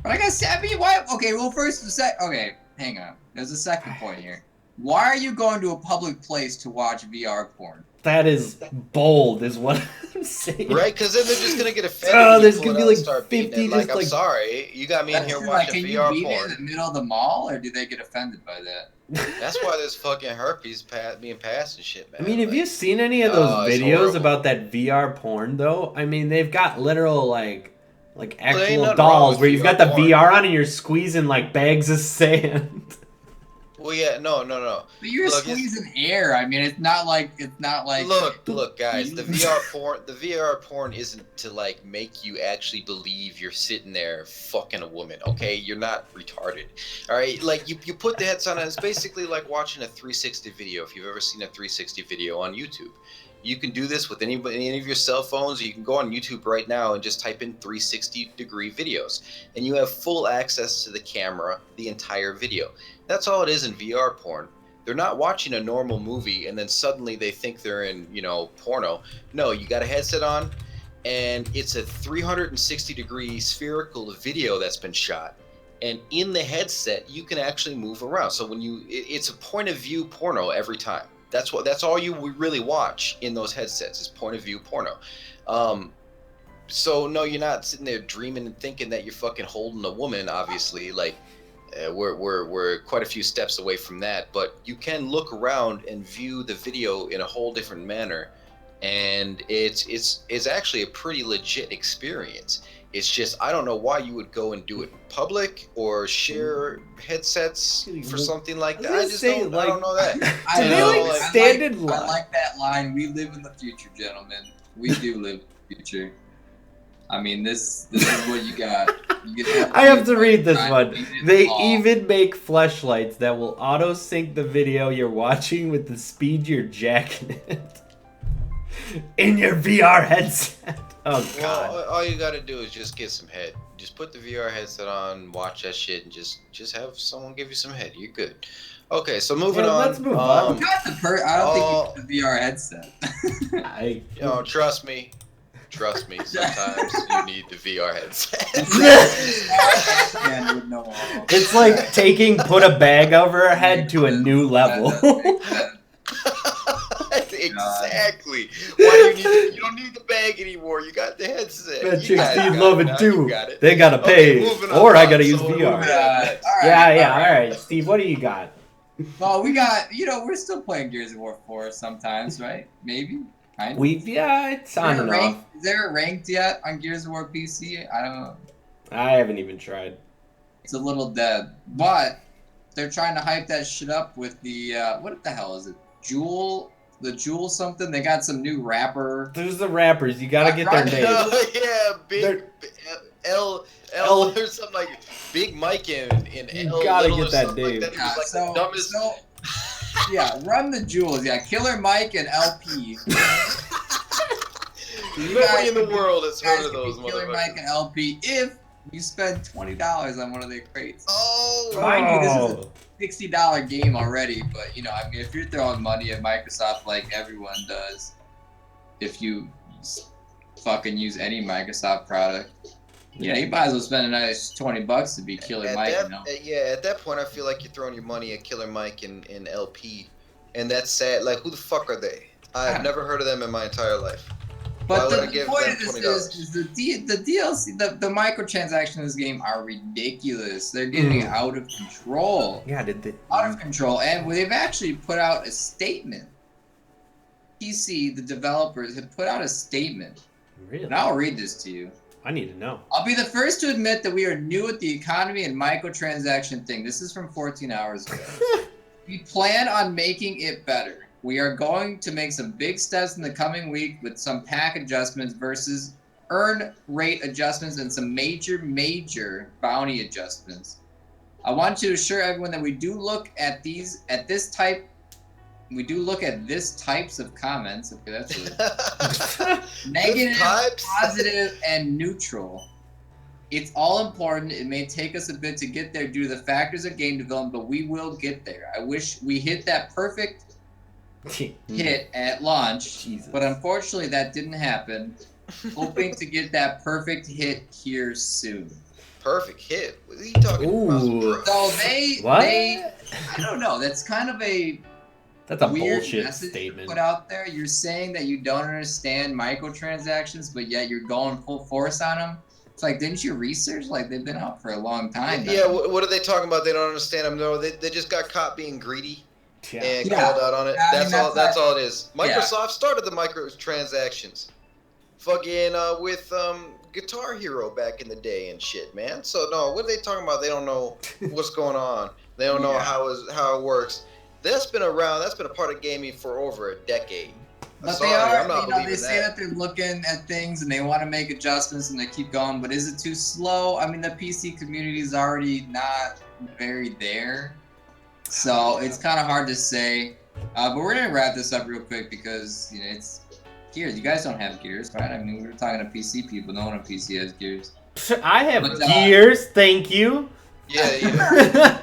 But I guess I mean, why? Okay, well, okay, hang on. There's a second point here. Why are you going to a public place to watch VR porn?
that is bold, is what I'm saying.
Right? Because then they're just gonna get offended.
Oh,
when
there's
you
gonna
pull
be
it out and
like
start beating
50
it. Like,
just
I'm
like-
sorry, you got me in here
Like,
watching
can you
VR
beat it in
porn.
the middle of the mall, or do they get offended by that?
That's why there's fucking herpes being passed and shit, man.
I mean, have
Like,
you seen any of those
it's
videos
horrible.
about that VR porn though? I mean, they've got literal like
ain't
actual
nothing wrong
dolls
with
where you've got
VR
the
porn.
VR on and you're squeezing like bags of sand.
Well, yeah, no.
But you're
Look,
squeezing air. I mean, it's not like
Look, guys. The VR porn isn't to like make you actually believe you're sitting there fucking a woman. Okay, you're not retarded. All right, like you put the headset on. And it's basically like watching a 360 video. If you've ever seen a 360 video on YouTube, you can do this with any of your cell phones. You can go on YouTube right now and just type in 360-degree videos, and you have full access to the camera, the entire video. That's all it is in VR porn. They're not watching a normal movie and then suddenly they think they're in, porno. No, you got a headset on and it's a 360-degree spherical video that's been shot. And in the headset, you can actually move around. So when it's a point of view porno every time. That's all you really watch in those headsets is point of view porno. So no, you're not sitting there dreaming and thinking that you're fucking holding a woman, obviously. Like, we're quite a few steps away from that, but you can look around and view the video in a whole different manner, and it's actually a pretty legit experience. It's just I don't know why you would go and do it in public or share headsets for something like that. I don't know that.
Do they like stand in line?
I like that line. We live in the future, gentlemen. We do live in the future. I mean, this is what you got.
I have to read this one. They even make fleshlights that will auto sync the video you're watching with the speed you're jacking it in your VR headset. Oh god!
Well, all you gotta do is just get some head. Just put the VR headset on, watch that shit, and just have someone give you some head. You're good. Okay, so moving on.
Let's move on.
I don't think you need the VR headset.
Trust me. Sometimes you need the VR headset.
It's like put a bag over her head to a new level.
Exactly. Why do you don't need the bag anymore. You got the headset.
That chicks need love it too. They gotta pay, or I gotta use VR. Yeah. All right, Steve, what do you got?
Well, we got. We're still playing Gears of War 4 sometimes, right? Maybe. Kind of.
It's on and off.
Is there a ranked yet on Gears of War PC? I don't know.
I haven't even tried.
It's a little dead, but they're trying to hype that shit up with the what the hell is it? The Jewel something. They got some new rapper.
There's the rappers. You gotta get their names.
Yeah, Big L or something like Big Mike and
you
L.
Gotta
Little
get that
like
name.
that. Like the dumbest.
Yeah, run the Jewels. Yeah, Killer Mike and LP.
Nobody in the world has heard of those
Killer
motherfuckers.
Mike and LP if you spend $20 on one of their crates.
Oh,
Mind you, this is a $60 game already, but I mean, if you're throwing money at Microsoft like everyone does, if you fucking use any Microsoft product, you might as well spend a nice $20 to be Killer Mike.
At that point, I feel like you're throwing your money at Killer Mike and LP, and that's sad. Like, who the fuck are they? I've never heard of them in my entire life.
But the point of this is the DLC, the microtransactions in this game are ridiculous. They're getting out of control.
Yeah,
out of control, and they've actually put out a statement. PC, the developers, have put out a statement.
Really?
And I'll read this to you.
I need to know.
I'll be the first to admit that we are new at the economy and microtransaction thing. This is from 14 hours ago. We plan on making it better. We are going to make some big steps in the coming week with some pack adjustments versus earn rate adjustments and some major bounty adjustments. I want to assure everyone that we do look at this types of comments. Okay, that's it. Negative, positive, and neutral. It's all important. It may take us a bit to get there due to the factors of game development, but we will get there. I wish we hit that perfect hit at launch, but unfortunately that didn't happen. Hoping to get that perfect hit here soon.
Perfect hit? What are you talking about?
So they I don't know. That's kind of
that's a
weird
bullshit
message
statement.
Put out there. You're saying that you don't understand microtransactions, but yet you're going full force on them. It's like, didn't you research? Like, they've been out for a long time now.
Yeah, what are they talking about? They don't understand them. No, they just got caught being greedy and called out on it.
I mean,
That's all it is.
Yeah.
Microsoft started the microtransactions. Fucking with Guitar Hero back in the day and shit, man. So no, what are they talking about? They don't know what's going on. They don't know how it works. That's been around. That's been a part of gaming for over a decade.
But
Sorry,
they are,
I'm not believing
they say that they're looking at things and they want to make adjustments and they keep going, but is it too slow? I mean, the PC community is already not very there, so it's kind of hard to say. But we're gonna wrap this up real quick because it's Gears. You guys don't have Gears, right? I mean, we were talking to PC people. No one on PC has Gears.
I have Gears, thank you.
Yeah.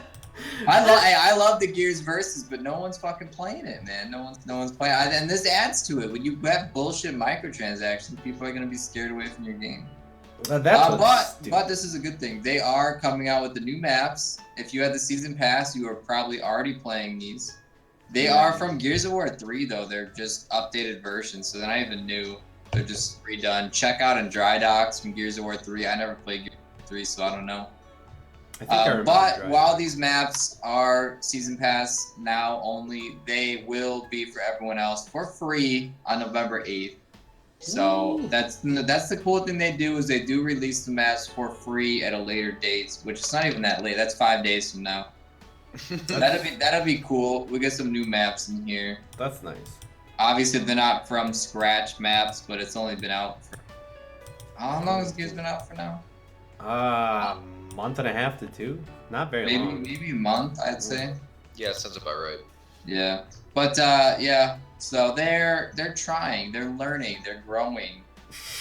I love the Gears versus, but no one's fucking playing it, man. No one's playing. And this adds to it. When you have bullshit microtransactions, people are gonna be scared away from your game.
But
this is a good thing. They are coming out with the new maps. If you had the season pass, you are probably already playing these. They are from Gears of War 3 though. They're just updated versions, so they're not even new. They're just redone. Check out and Dry Docks from Gears of War 3. I never played Gears of War 3, so I don't know. But while these maps are season pass now only, they will be for everyone else for free on November 8th. So that's the cool thing they do is they do release the maps for free at a later date, which is not even that late. That's 5 days from now. That'll be cool. We get some new maps in here.
That's nice.
Obviously, they're not from scratch maps, but it's only been out for how long has Gears been out for now?
Month and a half to 2. Not very long.
Maybe a month, I'd say.
Yeah, sounds about right.
Yeah, but so they're trying, they're learning, they're growing,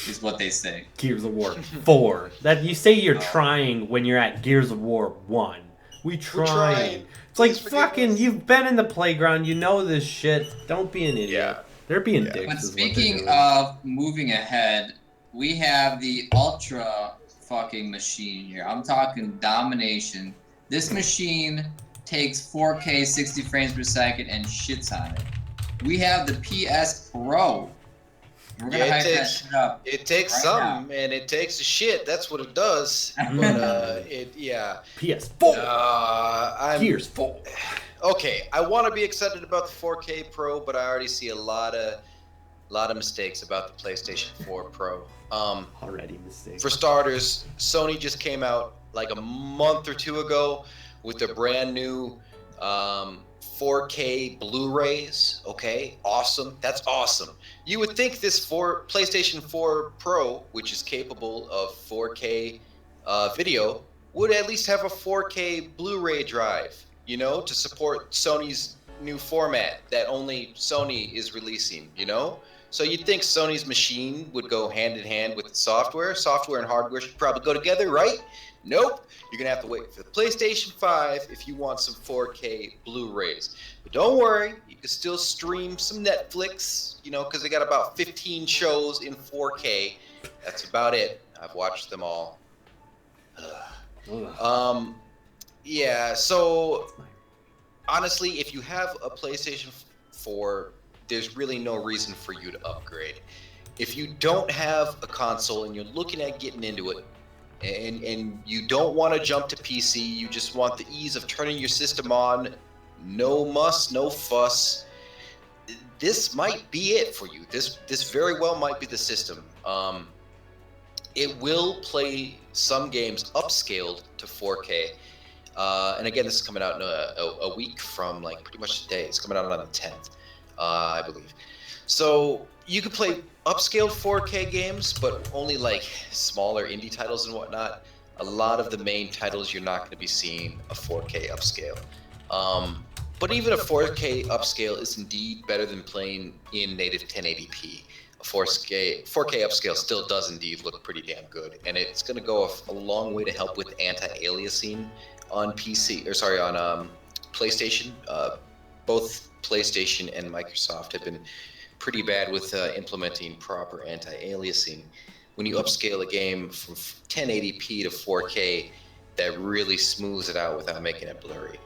is what they say.
Gears of War 4. That you say you're trying when you're at Gears of War 1. We're trying. It's like fucking. You've been in the playground. You know this shit. Don't be an idiot.
Yeah.
They're being dicks.
But speaking of moving ahead, we have the Ultra fucking machine here. I'm talking domination. This machine takes 4K 60 frames per second and shits on it. We have the PS Pro. We're gonna hype that shit up.
It takes
right
something, and it takes a shit. That's what it does. But
PS4. Gears 4.
Okay, I want to be excited about the 4K Pro, but I already see a lot of mistakes about the PlayStation 4 Pro.
Already mistakes.
For starters, Sony just came out like a month or two ago with their brand new 4K Blu-rays. Okay, awesome. That's awesome. You would think this PlayStation 4 Pro, which is capable of 4K video, would at least have a 4K Blu-ray drive, to support Sony's new format that only Sony is releasing, So you'd think Sony's machine would go hand in hand with the software. Software and hardware should probably go together, right? Nope. You're going to have to wait for the PlayStation 5 if you want some 4K Blu-rays. But don't worry, you can still stream some Netflix, because they got about 15 shows in 4K. That's about it. I've watched them all. Yeah, so honestly, if you have a PlayStation 4, there's really no reason for you to upgrade. If you don't have a console and you're looking at getting into it, and you don't want to jump to PC, you just want the ease of turning your system on, no muss, no fuss, this might be it for you. This very well might be the system. It will play some games upscaled to 4K. And again, this is coming out in a week from pretty much today. It's coming out on the 10th, I believe. So you can play upscaled 4K games, but only smaller indie titles and whatnot. A lot of the main titles you're not going to be seeing a 4K upscale. But even a 4K upscale is indeed better than playing in native 1080p. A 4K upscale still does indeed look pretty damn good, and it's going to go a long way to help with anti-aliasing on PlayStation. Both PlayStation and Microsoft have been pretty bad with implementing proper anti-aliasing. When you upscale a game from 1080p to 4K, that really smooths it out without making it blurry.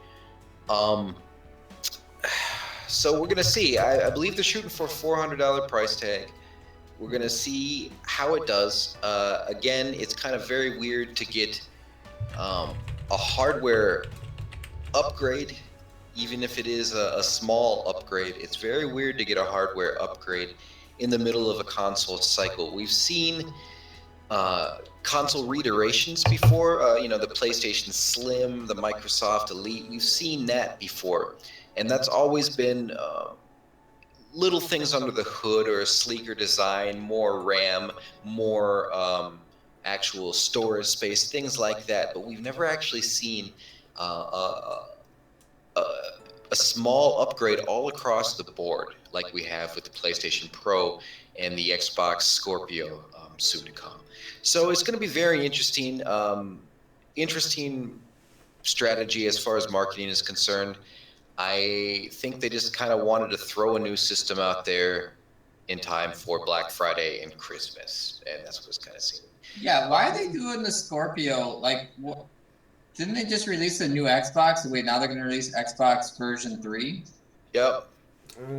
So we're gonna see. I believe they're shooting for a $400 price tag. We're gonna see how it does. Again, it's kind of very weird to get a hardware upgrade, even if it is a small upgrade. It's very weird to get a hardware upgrade in the middle of a console cycle. We've seen console reiterations before, you know, the PlayStation Slim, the Microsoft Elite. We've seen that before, and that's always been little things under the hood, or a sleeker design, more RAM, more actual storage space, things like that. But we've never actually seen a small upgrade all across the board like we have with the PlayStation Pro and the Xbox Scorpio soon to come. So it's going to be very interesting. Interesting strategy as far as marketing is concerned. I think they just kind of wanted to throw a new system out there in time for Black Friday and Christmas, and that's what it's kind of seeming.
Yeah, why are they doing the Scorpio? Like, didn't they just release a new Xbox? Wait, now they're going to release Xbox version 3?
Yep.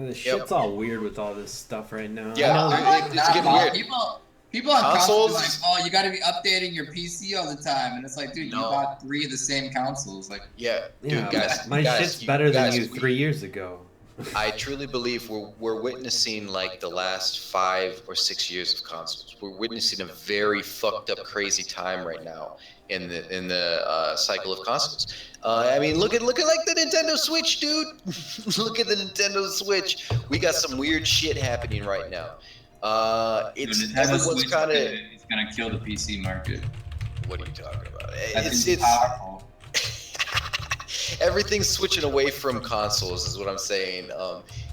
The shit's all weird with all this stuff right now.
Yeah, it's getting weird.
People on consoles
Consoles?
like, oh, you got to be updating your PC all the time, and it's like, dude, you bought 3 of the same consoles. Like,
Yeah, dude,
Yeah,
guys,
my
guys,
shit's better than
guys,
you 3 years ago.
I truly believe we're witnessing like the last 5 or 6 years of consoles. We're witnessing a very fucked up, crazy time right now in the cycle of consoles. I mean, look at like the Nintendo Switch, dude. Look at the Nintendo Switch. We got some weird shit happening right now. It's everyone's kind of.
It's going to kill the PC market.
What are you talking about?
It's powerful.
Everything's switching away from consoles, is what I'm saying.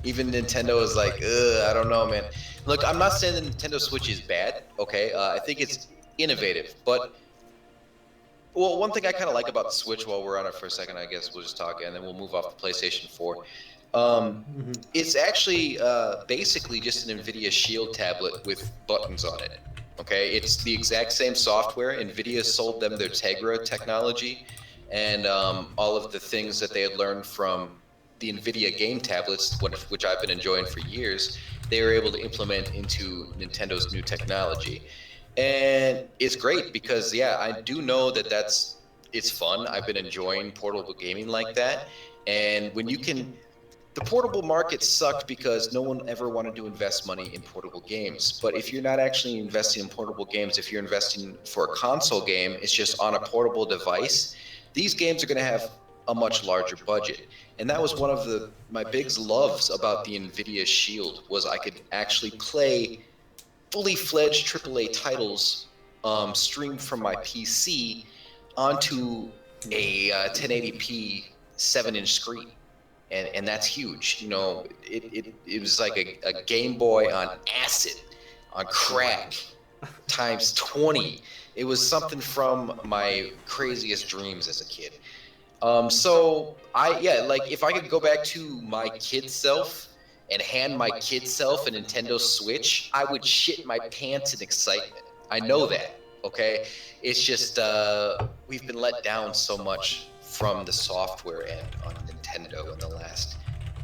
Even Nintendo is like, I don't know, man. Look, I'm not saying the Nintendo Switch is bad, okay? I think it's innovative, but well, one thing I kind of like about the Switch, while we're on it for a second, I guess we'll just talk, and then we'll move off the PlayStation 4. It's actually basically just an NVIDIA Shield tablet with buttons on it. Okay, it's the exact same software. NVIDIA sold them their Tegra technology, and all of the things that they had learned from the NVIDIA game tablets, which I've been enjoying for years, they were able to implement into Nintendo's new technology. And it's great because, yeah, I do know that it's fun. I've been enjoying portable gaming like that. And when you can, the portable market sucked because no one ever wanted to invest money in portable games. But if you're not actually investing in portable games, if you're investing for a console game, it's just on a portable device, these games are going to have a much larger budget. And that was one of my biggest loves about the NVIDIA Shield, was I could actually play fully fledged AAA titles streamed from my PC onto a 1080p 7-inch screen. And that's huge. You know, it was like a Game Boy on acid, on crack, times 20. It was something from my craziest dreams as a kid. So like if I could go back to my kid self and hand my kid self a Nintendo Switch, I would shit my pants in excitement. I know that, okay? It's just we've been let down so much from the software end on Nintendo in the last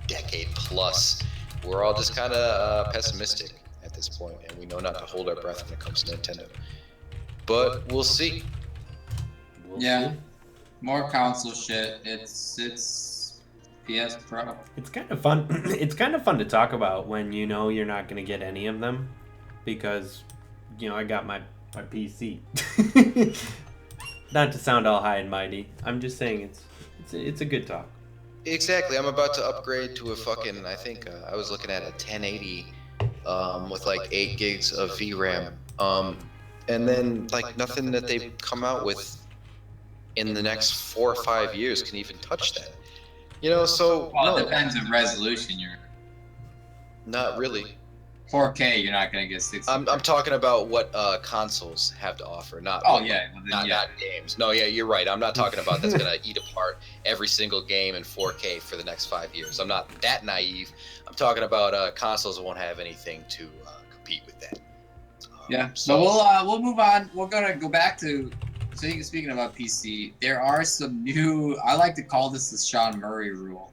decade plus. We're all just kind of pessimistic at this point, and we know not to hold our breath when it comes to Nintendo. But we'll see.
Yeah, more console shit. It's PS Pro.
It's kind of fun. It's kind of fun to talk about when you know you're not going to get any of them, because you know I got my PC. Not to sound all high and mighty. I'm just saying it's a good talk.
Exactly. I'm about to upgrade to a fucking, I think I was looking at a 1080 with like 8 gigs of VRAM. And then like nothing that they've come out with in the next 4 or 5 years can even touch that. You know, so
Well, it depends on resolution. You're
not really.
4K. You're not gonna get 60.
I'm talking about what consoles have to offer, not
Oh yeah, well, then,
not games. No, yeah, you're right. I'm not talking about that's gonna eat apart every single game in 4K for the next 5 years. I'm not that naive. I'm talking about consoles that won't have anything to compete with that.
Yeah. So we'll move on. We're gonna go back to. Speaking about PC, there are some new. I like to call this the Sean Murray rule.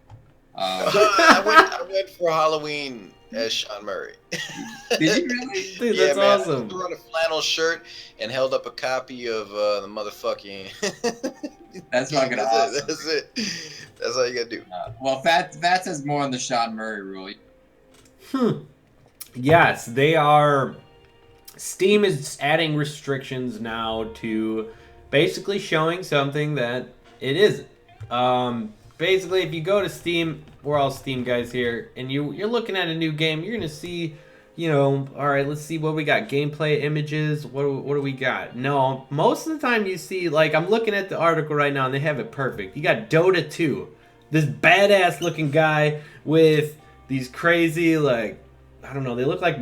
I went for Halloween as Sean Murray.
Did you really?
Dude,
Yeah,
that's
man.
awesome.
I threw on a flannel shirt and held up a copy of the motherfucking.
That's fucking
That's
awesome.
it. That's it. That's all you gotta do.
Well, Fats has more on the Sean Murray rule.
Yes, they are. Steam is adding restrictions now to basically showing something that it isn't. Basically, if you go to Steam, we're all Steam guys here, and you're looking at a new game, you're gonna see, all right, let's see what we got. Gameplay images. What do we got? No, most of the time you see, like, I'm looking at the article right now, and they have it perfect. You got Dota 2, this badass looking guy with these crazy, like, I don't know, they look like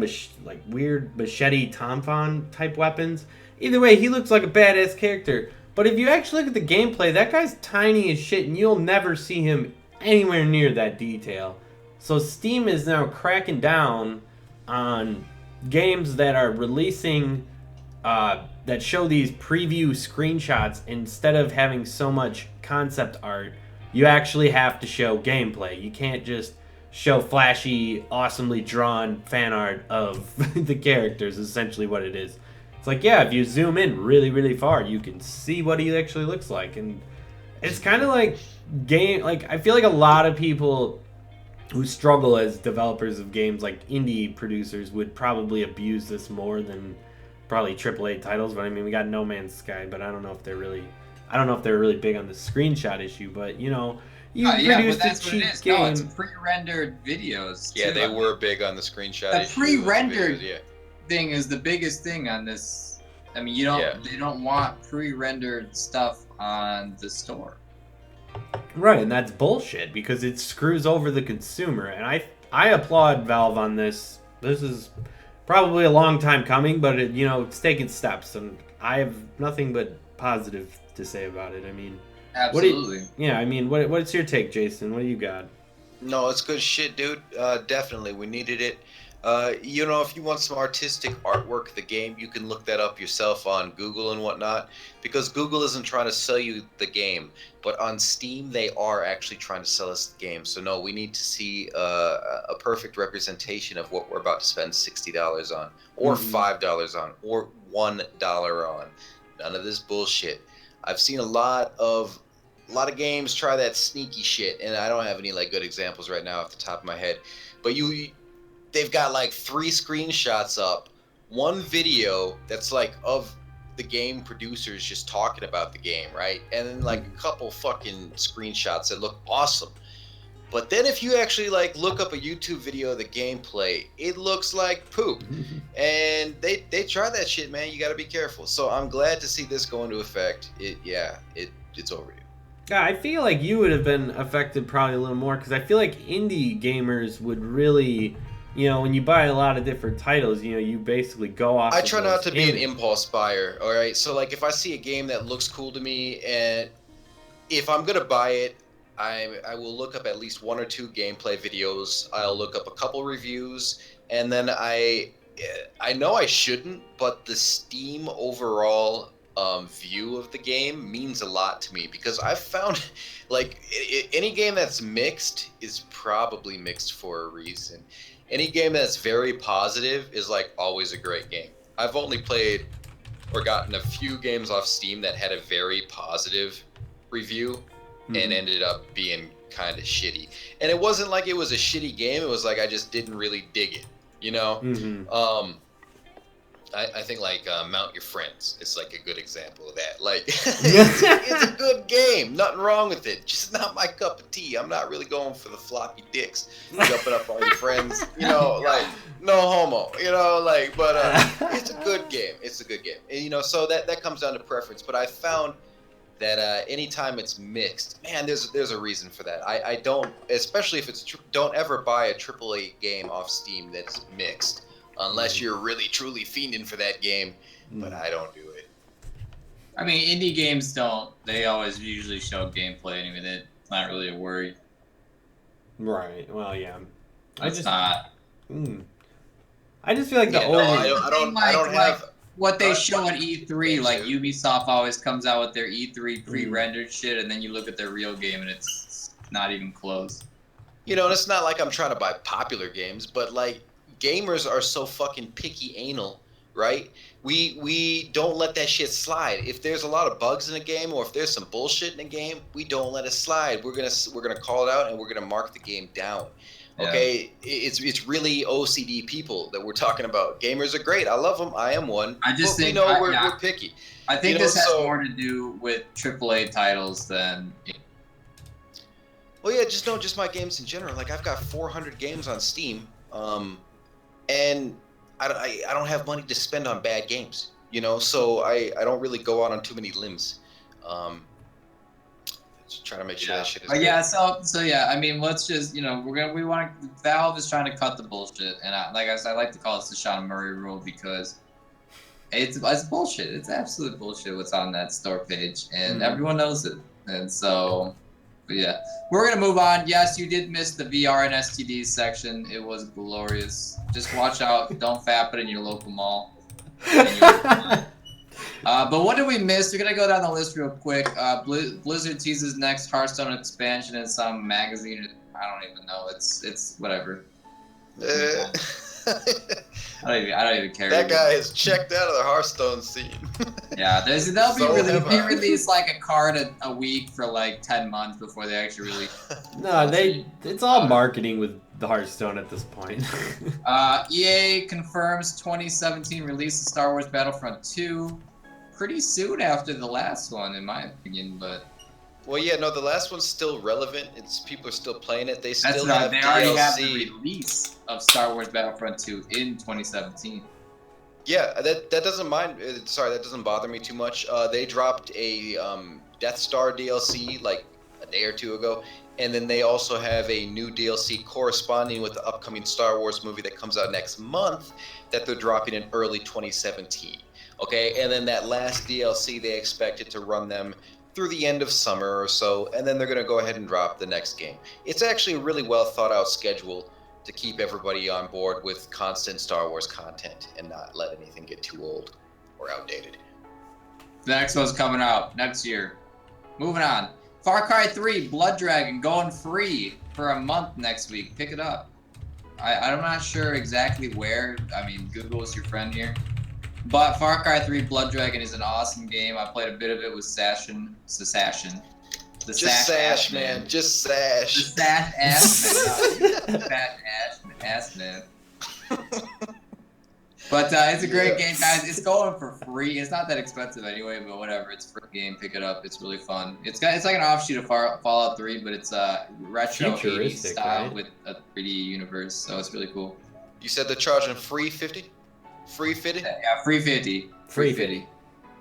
weird machete tampon type weapons. Either way, he looks like a badass character. But if you actually look at the gameplay, that guy's tiny as shit, and you'll never see him anywhere near that detail. So Steam is now cracking down on games that are releasing, that show these preview screenshots. Instead of having so much concept art, you actually have to show gameplay. You can't just show flashy, awesomely drawn fan art of the characters, essentially what it is. It's like, yeah, if you zoom in really, really far, you can see what he actually looks like. And it's kind of like I feel like a lot of people who struggle as developers of games, like indie producers, would probably abuse this more than probably AAA titles. But I mean, we got No Man's Sky, but I don't know if they're really big on the screenshot issue. But you produce
but that's
a
what
cheap
it is.
game.
No, it's pre-rendered videos.
Yeah,
too.
they were big on the screenshot.
The
issue
pre-rendered
videos, yeah.
thing is the biggest thing on this. I mean, they don't want pre-rendered stuff on the store.
Right, and that's bullshit because it screws over the consumer. And I applaud Valve on this. This is probably a long time coming, but it's taking steps, and I have nothing but positive to say about it. I mean,
absolutely.
What's your take, Jason? What do you got?
No, it's good shit, dude. Definitely, we needed it. If you want some artistic artwork of the game, you can look that up yourself on Google and whatnot, because Google isn't trying to sell you the game, but on Steam they are actually trying to sell us the game. So no, we need to see a perfect representation of what we're about to spend $60 on, or $5 on, or $1 on. None of this bullshit. I've seen a lot of games try that sneaky shit, and I don't have any good examples right now off the top of my head, but they've got 3 screenshots up, one video that's of the game producers just talking about the game, right? And then a couple fucking screenshots that look awesome. But then if you actually look up a YouTube video of the gameplay, it looks like poop. And they try that shit, man. You got to be careful. So I'm glad to see this go into effect. It's overdue.
Yeah, I feel like you would have been affected probably a little more, because I feel like indie gamers would really, when you buy a lot of different titles, you basically go off.
I try not to be an impulse buyer, all right? So if I see a game that looks cool to me, and if I'm going to buy it, I will look up at least 1 or 2 gameplay videos. I'll look up a couple reviews, and then I know I shouldn't, but the Steam overall view of the game means a lot to me, because I've found any game that's mixed is probably mixed for a reason. Any game that's very positive is always a great game. I've only played or gotten a few games off Steam that had a very positive review and ended up being kind of shitty. And it wasn't like it was a shitty game, it was I just didn't really dig it, I think Mount Your Friends is a good example of that. It's a good game, nothing wrong with it, just not my cup of tea. I'm not really going for the floppy dicks jumping up on your friends, no homo, but it's a good game. It's a good game, and, so that comes down to preference. But I found that anytime it's mixed, man, there's a reason for that. I don't, especially if it's don't ever buy a AAA game off Steam that's mixed. Unless you're really truly fiending for that game, but I don't do it.
I mean, indie games don't. They always usually show gameplay anyway. It's not really a worry.
Right. Well, yeah.
I just not.
I just feel like the
only. I don't have
what they show at E3. Ubisoft always comes out with their E3 pre-rendered shit, and then you look at their real game, and it's not even close.
You know, and it's not like I'm trying to buy popular games, but like gamers are so fucking picky anal, right? We don't let that shit slide. If there's a lot of bugs in a game or if there's some bullshit in a game, we don't let it slide. We're gonna call it out and we're gonna mark the game down.
Yeah.
Okay, it's really OCD people that we're talking about. Gamers are great. I love them. I am one.
I just
but
think
we know
I-
we're,
yeah.
we're picky.
I think
You know,
this has
so-
more to do with AAA titles than.
Well, yeah, just my games in general. Like I've got 400 games on Steam, and I don't have money to spend on bad games. You know, so I don't really go out on too many limbs. Just trying to make sure that shit is.
But
good.
yeah, so yeah, I mean, let's just we want Valve is trying to cut the bullshit, and like I said, I like to call it the Sean Murray rule because it's bullshit. It's absolute bullshit what's on that store page, and everyone knows it. And so, but yeah, we're gonna move on. Yes, you did miss the VR and STDs section. It was glorious. Just watch out. Don't fap it in your local mall. But what did we miss? We're gonna go down the list real quick. Blizzard teases next Hearthstone expansion in some magazine. I don't even know. It's whatever. I don't even care.
That guy is checked out of the Hearthstone scene.
Yeah, they'll
So
be
have
they
I.
release like a card a week for like 10 months before they actually release.
No, it's all marketing with the Hearthstone at this point.
EA confirms 2017 release of Star Wars Battlefront 2. Pretty soon after the last one, in my opinion, but.
Well, yeah, no, the last one's still relevant. It's people are still playing it. They still
That's right.
have
They
DLC.
already have the release of Star Wars Battlefront 2 in 2017.
Yeah, that doesn't mind. Sorry, that doesn't bother me too much. They dropped a Death Star DLC like a day or two ago, and then they also have a new DLC corresponding with the upcoming Star Wars movie that comes out next month that they're dropping in early 2017. Okay, and then that last DLC they expected to run them through the end of summer or so, and then they're going to go ahead and drop the next game. It's actually a really well thought out schedule to keep everybody on board with constant Star Wars content and not let anything get too old or outdated.
The next one's coming out next year. Moving on. Far Cry 3 Blood Dragon going free for a month next week. Pick it up. I'm not sure exactly where. I mean, Google's your friend here. But Far Cry 3 Blood Dragon is an awesome game. I played a bit of it with Sashassin. The
Just sash, man. Just sash.
The sash ass man. Fat ass man. But it's a great game, guys. It's going for free. It's not that expensive anyway, but whatever. It's a free game. Pick it up. It's really fun. It's like an offshoot of Fallout 3, but it's retro 80s style, right? With a 3D universe. So it's really cool.
You said they're charging free 50? Free 50?
Yeah, free 50.
Free 50.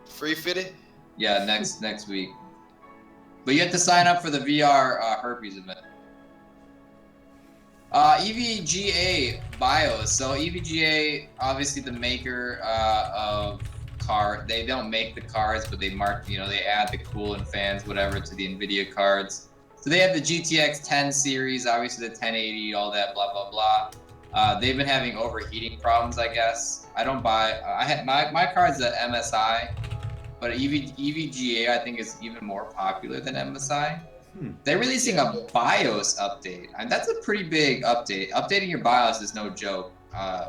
Free 50?
Yeah, next week. But you have to sign up for the VR herpes event. EVGA BIOS. So EVGA, obviously the maker of card. They don't make the cards, but they mark. They add the coolant fans, whatever, to the NVIDIA cards. So they have the GTX 10 series, obviously the 1080, all that, blah blah blah. They've been having overheating problems, I guess. I don't buy. I had my card's a MSI, but EVGA I think is even more popular than MSI. They're releasing a BIOS update, and that's a pretty big update. Updating your BIOS is no joke.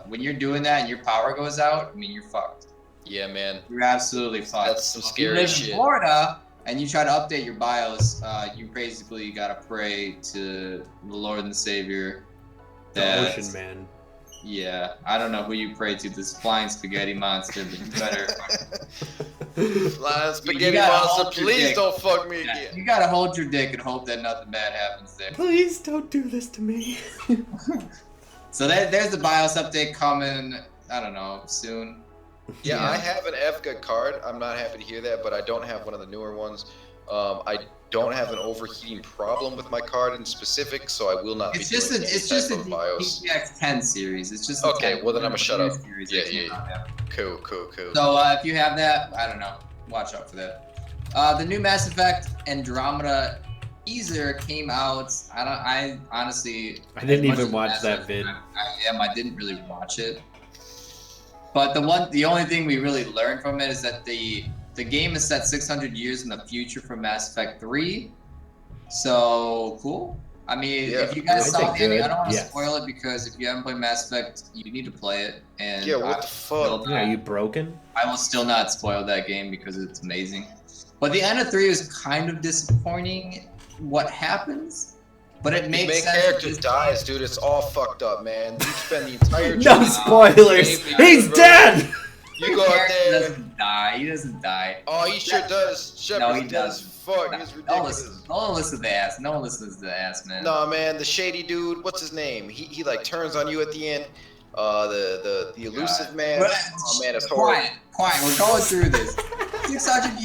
When you're doing that and your power goes out, I mean, you're fucked.
Yeah, man.
You're absolutely fucked.
That's some scary
if you live
shit.
in Florida and you try to update your BIOS, you basically gotta pray to the Lord and Savior.
The Ocean Man.
Yeah, I don't know who you pray to, this flying spaghetti monster, but you better.
Flying spaghetti monster, please don't fuck me
Yeah,
again.
you gotta hold your dick and hope that nothing bad happens there.
Please don't do this to me.
So there's the BIOS update coming, I don't know, soon.
Yeah, I have an EVGA card. I'm not happy to hear that, but I don't have one of the newer ones. I don't have an overheating problem with my card in specific, so I will not be doing any type of BIOS.
GTX 10 series. It's just
Okay,
10.
well then I'm gonna shut up.
Series
Yeah,
that
yeah,
came out, yeah.
Cool.
So if you have that, I don't know. Watch out for that. The new Mass Effect Andromeda teaser came out. I honestly.
I didn't even watch that vid.
I didn't really watch it. But the only thing we really learned from it is that the game is set 600 years in the future from Mass Effect 3. So cool. I mean,
Yeah.
if you guys
I'd
saw
say
the ending, I
good,
don't want to
yes.
spoil it because if you haven't played Mass Effect, you need to play it. And
Yeah, what the fuck?
Yeah, are you broken?
I will still not spoil that game because it's amazing. But the end of 3 is kind of disappointing. What happens? But it
The
makes
main
sense.
character
This
dies,
game-
dude. It's all fucked up, man. You spend the entire
No
trip.
spoilers.
Save me,
He's
bro.
dead.
You go out
character
there.
doesn't die. He doesn't die.
Oh, he sure does. Shepard's
he
dead as
doesn't.
fuck.
No,
He's
don't
ridiculous.
listen. Don't listen to the ass. No one listens to the ass, man.
Nah, man, the shady dude. What's his name? He like turns on you at the end. The elusive man.
But-
Oh man, it's horrible.
Quiet. We're going through this. 600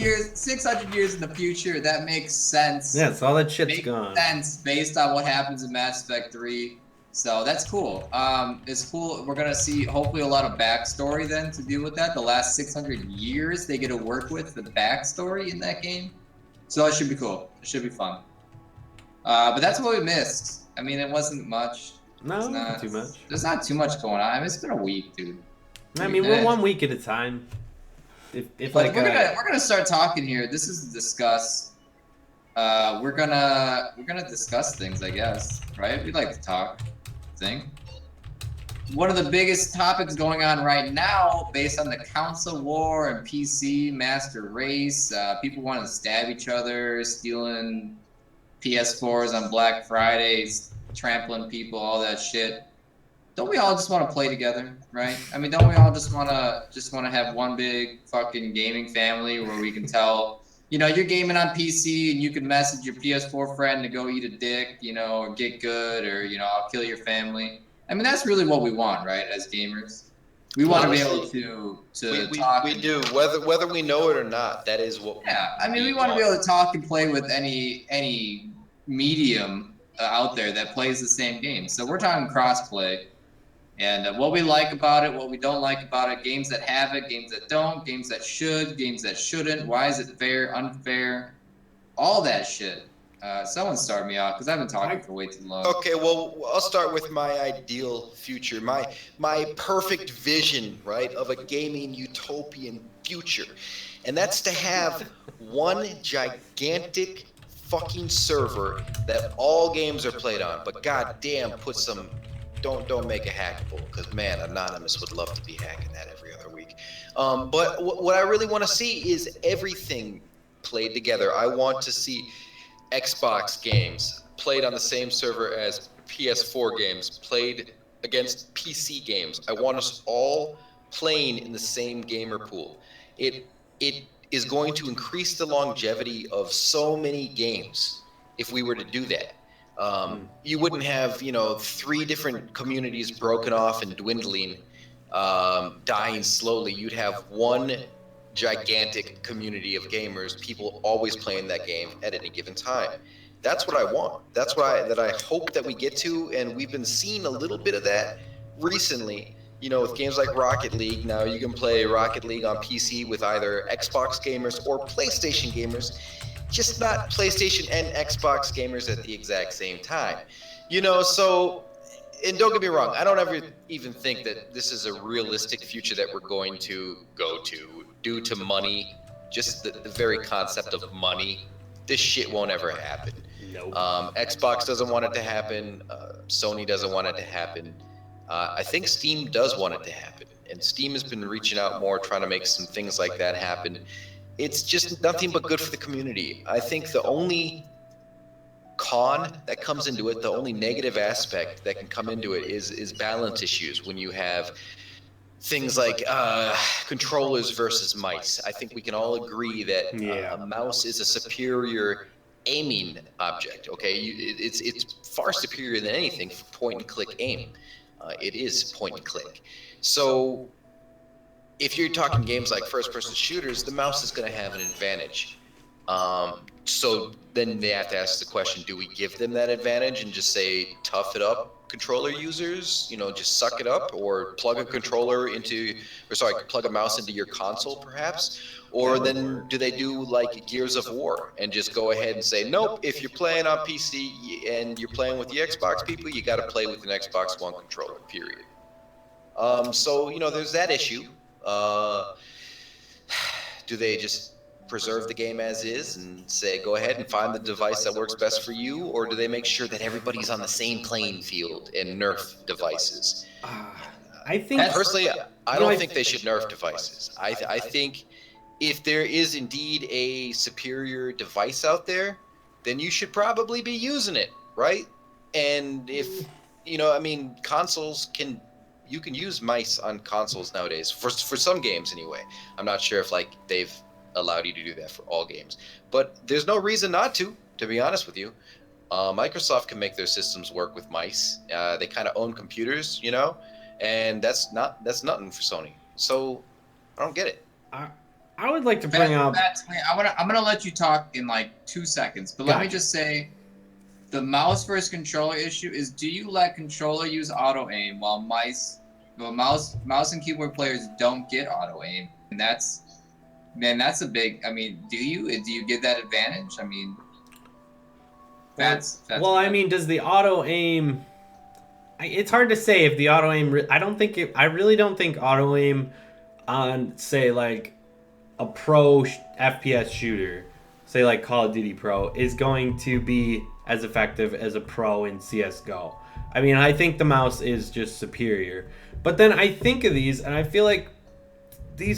years in the future. That makes sense.
Yeah, so all that shit's
Makes
gone.
sense based on what happens in Mass Effect 3. So that's cool. It's cool. We're gonna see hopefully a lot of backstory then to deal with that. The last 600 years they get to work with the backstory in that game. So it should be cool. It should be fun. But that's what we missed. I mean, it wasn't much.
No,
It's
not too much.
There's not too much going on. I mean, it's been a week, dude.
I mean, we're 1 week at a time. If
But
like
we're gonna start talking here. This is to discuss. We're gonna discuss things, I guess, right? We like to talk. Thing. One of the biggest topics going on right now, based on the console war and PC master race, people want to stab each other, stealing PS4s on Black Fridays, trampling people, all that shit. Don't we all just want to play together, right? I mean, don't we all just want to have one big fucking gaming family where we can tell, you know, you're gaming on PC and you can message your PS4 friend to go eat a dick, you know, or get good, or, you know, I'll kill your family. I mean, that's really what we want, right? As gamers, we want to be able to talk.
We do, whether we know it or not. That is what.
Yeah, I mean, we want to be able to talk and play with any medium out there that plays the same game. So we're talking crossplay. And what we like about it, what we don't like about it, games that have it, games that don't, games that should, games that shouldn't, why is it fair, unfair, all that shit. Someone start me off, because I've been talking for way too long.
Okay, well, I'll start with my ideal future, my perfect vision, right, of a gaming utopian future. And that's to have one gigantic fucking server that all games are played on. But goddamn, put some... Don't make it hackable, because man, Anonymous would love to be hacking that every other week. But what I really want to see is everything played together. I want to see Xbox games played on the same server as PS4 games, played against PC games. I want us all playing in the same gamer pool. It is going to increase the longevity of so many games if we were to do that. You wouldn't have, 3 different communities broken off and dwindling, dying slowly. You'd have one gigantic community of gamers, people always playing that game at any given time. That's what I want. That's what I hope that we get to, and we've been seeing a little bit of that recently. With games like Rocket League. Now you can play Rocket League on PC with either Xbox gamers or PlayStation gamers. Just not PlayStation and Xbox gamers at the exact same time. So, and don't get me wrong, I don't ever even think that this is a realistic future that we're going to go to due to money, just the very concept of money. This shit won't ever happen.
Nope.
Xbox doesn't want it to happen. Sony doesn't want it to happen. I think Steam does want it to happen. And Steam has been reaching out more, trying to make some things like that happen. It's just nothing but good for the community. I think the only con that comes into it, the only negative aspect that can come into it is balance issues when you have things like controllers versus mice. I think we can all agree that a mouse is a superior aiming object. Okay, it's far superior than anything for point and click aim. It is point and click. So if you're talking games like first-person shooters, the mouse is going to have an advantage. So then they have to ask the question, do we give them that advantage and just say, tough it up, controller users? Just suck it up, or plug a mouse into your console, perhaps? Or then do they do like Gears of War and just go ahead and say, nope, if you're playing on PC and you're playing with the Xbox people, you got to play with an Xbox One controller, period. So, there's that issue. Do they just preserve the game as is and say, go ahead and find the device that works best for you, or do they make sure that everybody's on the same playing field and nerf devices?
I think
Personally, I don't think they should nerf devices. I think if there is indeed a superior device out there, then you should probably be using it, right? And if, I mean, you can use mice on consoles nowadays, for some games anyway. I'm not sure if, like, they've allowed you to do that for all games. But there's no reason not to be honest with you. Microsoft can make their systems work with mice. They kind of own computers, and that's nothing for Sony. So I don't get it.
I would like to bring up.
I'm gonna let you talk in like 2 seconds, but let me just say, the mouse versus controller issue is: do you let controller use auto aim while mouse and keyboard players don't get auto aim? And that's a big. I mean, do you get that advantage? I mean, that's
well, I mean, does the auto aim? It's hard to say if the auto aim. I really don't think auto aim on, say, like a pro FPS shooter, say like Call of Duty Pro, is going to be as effective as a pro in CSGO. I mean, I think the mouse is just superior. But then I think of these, and I feel like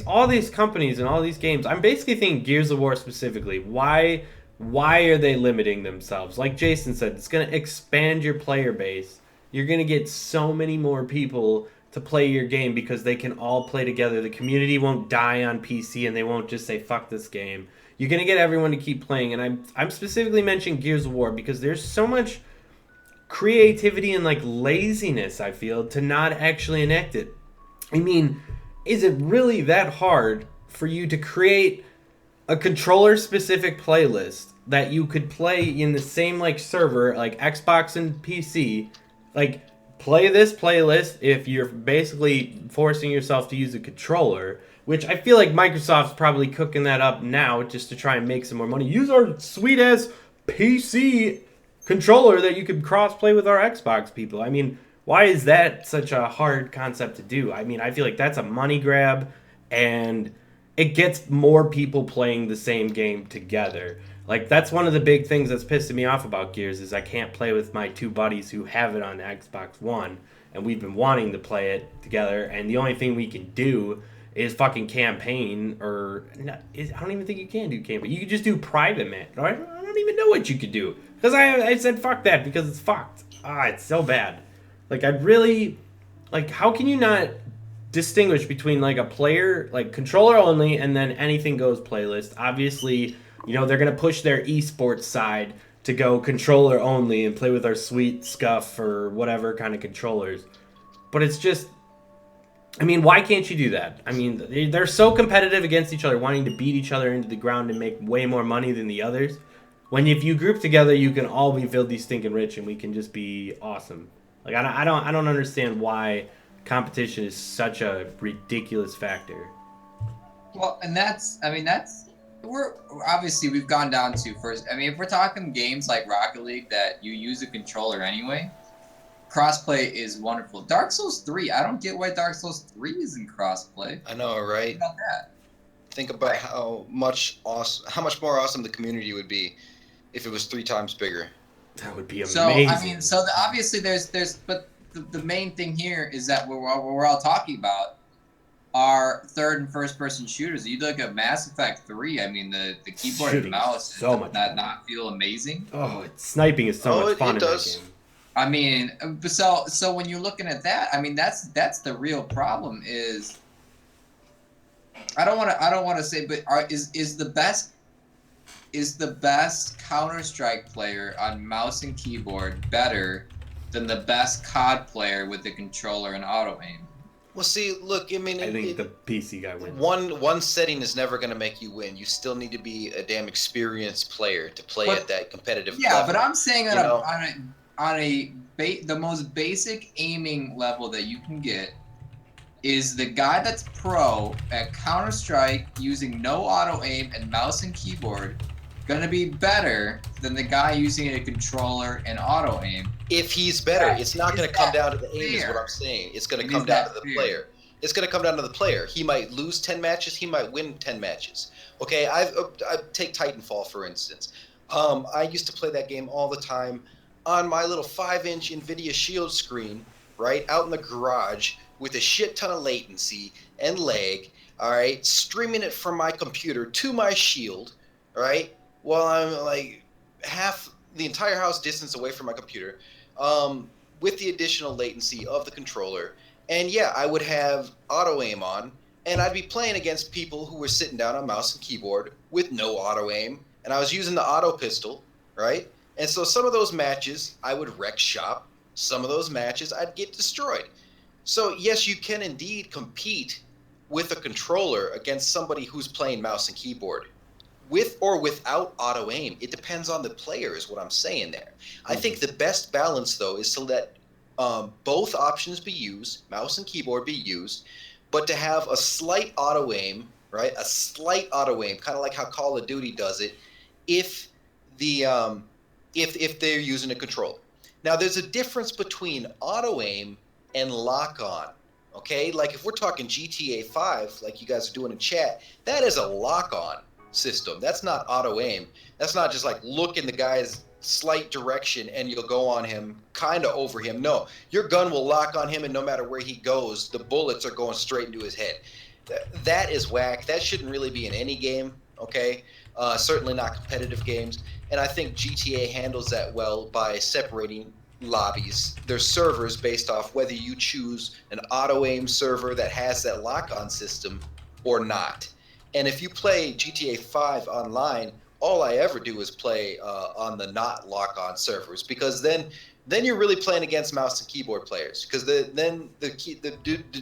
all these companies and all these games, I'm basically thinking Gears of War specifically. Why are they limiting themselves? Like Jason said, it's going to expand your player base. You're going to get so many more people to play your game because they can all play together. The community won't die on PC, and they won't just say, fuck this game. You're going to get everyone to keep playing, and I'm specifically mentioning Gears of War because there's so much creativity and like laziness, I feel, to not actually enact it. I mean, is it really that hard for you to create a controller-specific playlist that you could play in the same like server, like Xbox and PC, like play this playlist if you're basically forcing yourself to use a controller, which I feel like Microsoft's probably cooking that up now just to try and make some more money. Use our sweet-ass PC controller that you could cross-play with our Xbox people. I mean, why is that such a hard concept to do? I mean, I feel like that's a money grab, and it gets more people playing the same game together. Like, that's one of the big things that's pissing me off about Gears is I can't play with my two buddies who have it on Xbox One, and we've been wanting to play it together, and the only thing we can do is fucking campaign, or I don't even think you can do campaign. You can just do private, man. I don't even know what you could do, because I said fuck that because it's fucked. It's so bad. Like, I'd really, like, how can you not distinguish between like a player, like controller only, and then anything goes playlist? Obviously, they're going to push their esports side to go controller only and play with our sweet Scuff or whatever kind of controllers. But it's just, I mean, why can't you do that? I mean, they're so competitive against each other, wanting to beat each other into the ground and make way more money than the others. When if you group together, you can all be filthy, stinking rich, and we can just be awesome. Like, I don't understand why competition is such a ridiculous factor.
Well, and we've gone down to first. I mean, if we're talking games like Rocket League that you use a controller anyway, crossplay is wonderful. Dark Souls 3, I don't get why Dark Souls 3 isn't crossplay.
I know, right?
Think about that.
Think about how much more awesome the community would be if it was 3 times bigger.
That would be amazing.
So I mean, obviously but the main thing here is that what we're all talking about are third and first person shooters. You look at Mass Effect 3, I mean, the keyboard and mouse
so much
not feel amazing.
Oh, sniping is so much fun in that game.
I mean, so when you're looking at that, I mean, that's the real problem. Is I don't want to say, but is the best Counter-Strike player on mouse and keyboard better than the best COD player with the controller and auto aim?
Well, see, look, I mean,
I think the PC guy wins.
One setting is never going to make you win. You still need to be a damn experienced player to play at that competitive level.
Yeah, but I'm saying the most basic aiming level that you can get is the guy that's pro at Counter-Strike using no auto aim and mouse and keyboard going to be better than the guy using a controller and auto aim.
If he's better, it's not going to come down to the aim, is what I'm saying. It's going to come down to the player. It's going to come down to the player. He might lose 10 matches. He might win 10 matches. Okay, I take Titanfall, for instance. I used to play that game all the time on my little 5-inch NVIDIA Shield screen, right, out in the garage with a shit ton of latency and lag, all right, streaming it from my computer to my Shield, all right, while I'm like half the entire house distance away from my computer, with the additional latency of the controller. And yeah, I would have auto aim on, and I'd be playing against people who were sitting down on mouse and keyboard with no auto aim, and I was using the auto pistol, right? And so some of those matches I would wreck shop. Some of those matches I'd get destroyed. So yes, you can indeed compete with a controller against somebody who's playing mouse and keyboard. With or without auto aim, it depends on the player, is what I'm saying there. I think the best balance, though, is to let both options be used, mouse and keyboard be used, but to have a slight auto aim, right? A slight auto aim, kind of like how Call of Duty does it, if the if they're using a controller. Now, there's a difference between auto aim and lock on. Okay, like if we're talking GTA 5, like you guys are doing in chat, that is a lock on system. That's not auto aim. That's not just like look in the guy's slight direction and you'll go on him, kind of over him. No, your gun will lock on him, and no matter where he goes, the bullets are going straight into his head. That is whack. That shouldn't really be in any game, okay? Certainly not competitive games. And I think GTA handles that well by separating lobbies, their servers, based off whether you choose an auto aim server that has that lock-on system or not. And if you play GTA 5 online, all I ever do is play on the not lock-on servers, because then you're really playing against mouse and keyboard players. Because then the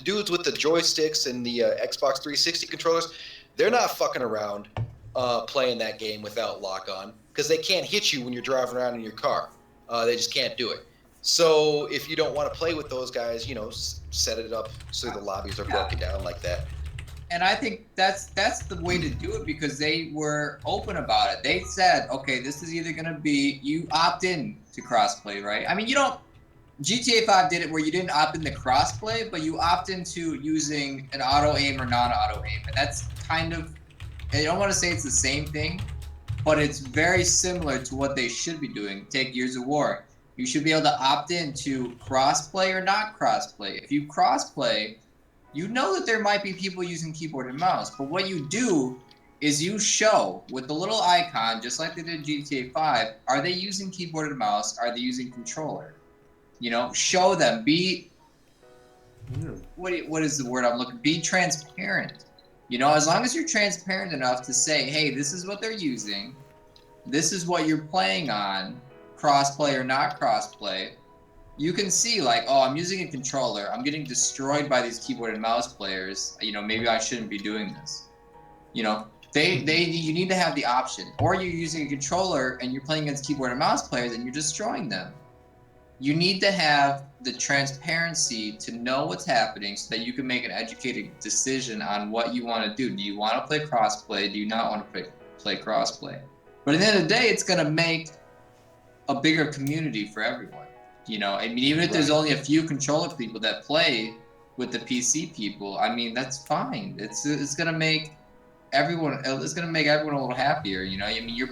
dudes with the joysticks and the Xbox 360 controllers, they're not fucking around playing that game without lock-on, because they can't hit you when you're driving around in your car. They just can't do it. So if you don't want to play with those guys, set it up so the lobbies are broken down like that.
And I think that's the way to do it, because they were open about it. They said, okay, this is either going to be, you opt in to crossplay, right? I mean, GTA 5 did it where you didn't opt in to crossplay, but you opt into using an auto aim or non-auto aim. And that's kind of, I don't want to say it's the same thing, but it's very similar to what they should be doing. Take Gears of War. You should be able to opt in to crossplay or not crossplay. If you crossplay, you know that there might be people using keyboard and mouse, but what you do is you show with the little icon, just like they did in GTA 5, are they using keyboard and mouse? Are they using controller? Show them. Be, what is the word I'm looking? Be transparent. As long as you're transparent enough to say, hey, this is what they're using, this is what you're playing on, crossplay or not crossplay, you can see like, oh, I'm using a controller, I'm getting destroyed by these keyboard and mouse players, maybe I shouldn't be doing this. You need to have the option. Or you're using a controller and you're playing against keyboard and mouse players and you're destroying them. You need to have the transparency to know what's happening so that you can make an educated decision on what you want to do. Do you want to play crossplay? Do you not want to play crossplay? But at the end of the day, it's going to make a bigger community for everyone. I mean, even if there's only a few controller people that play with the PC people, I mean, that's fine. It's going to make everyone. It's going to make everyone a little happier. I mean, you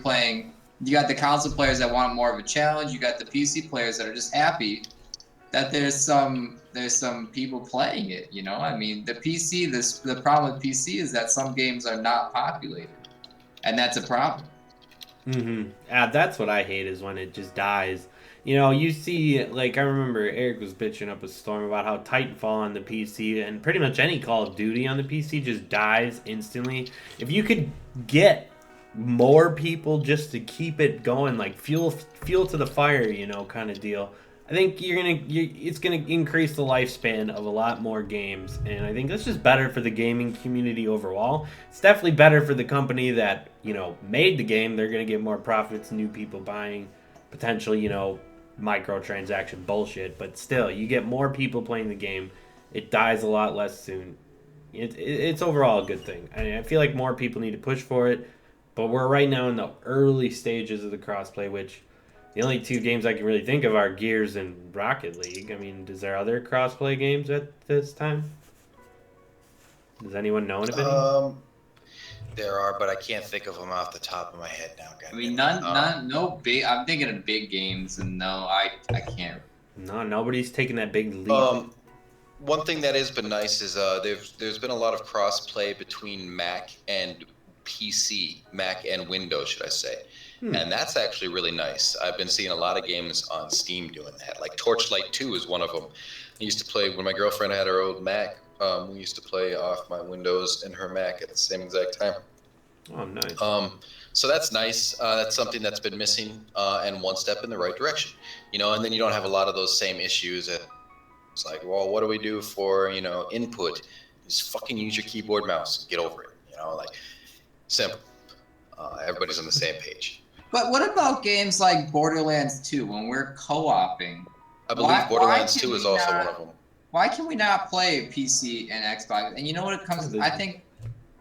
got the console players that want more of a challenge. You got the PC players that are just happy that there's some people playing it. I mean, the problem with PC is that some games are not populated, and that's a problem.
That's what I hate, is when it just dies. You see, like, I remember Eric was bitching up a storm about how Titanfall on the PC and pretty much any Call of Duty on the PC just dies instantly. If you could get more people just to keep it going, like fuel to the fire, kind of deal, I think it's gonna increase the lifespan of a lot more games, and I think that's just better for the gaming community overall. It's definitely better for the company that made the game. They're gonna get more profits, new people buying, potential microtransaction bullshit, but still, you get more people playing the game. It dies a lot less soon. It's overall a good thing. I feel like more people need to push for it, but we're right now in the early stages of the crossplay, which the only two games I can really think of are Gears and Rocket League. I mean, is there other crossplay games at this time? Does anyone know of any?
There are, but I can't think of them off the top of my head now.
I mean, no big. I'm thinking of big games, and no, I can't.
No, nobody's taking that big leap.
One thing that has been nice is there's been a lot of cross-play between Mac and PC, Mac and Windows, should I say. And that's actually really nice. I've been seeing a lot of games on Steam doing that. Like Torchlight 2 is one of them. I used to play, when my girlfriend had her old Mac, we used to play off my Windows and her Mac at the same exact time.
Oh, nice.
So that's nice. That's something that's been missing, and one step in the right direction. You know, and then you don't have a lot of those same issues. It's like, well, what do we do for, you know, input? Just fucking use your keyboard, mouse. Get over it. You know, like, simple. Everybody's on the same page.
But what about games like Borderlands 2 when we're co-oping?
I believe Borderlands 2 is also one of them.
Why can we not play PC and Xbox? And you know what it comes to? I think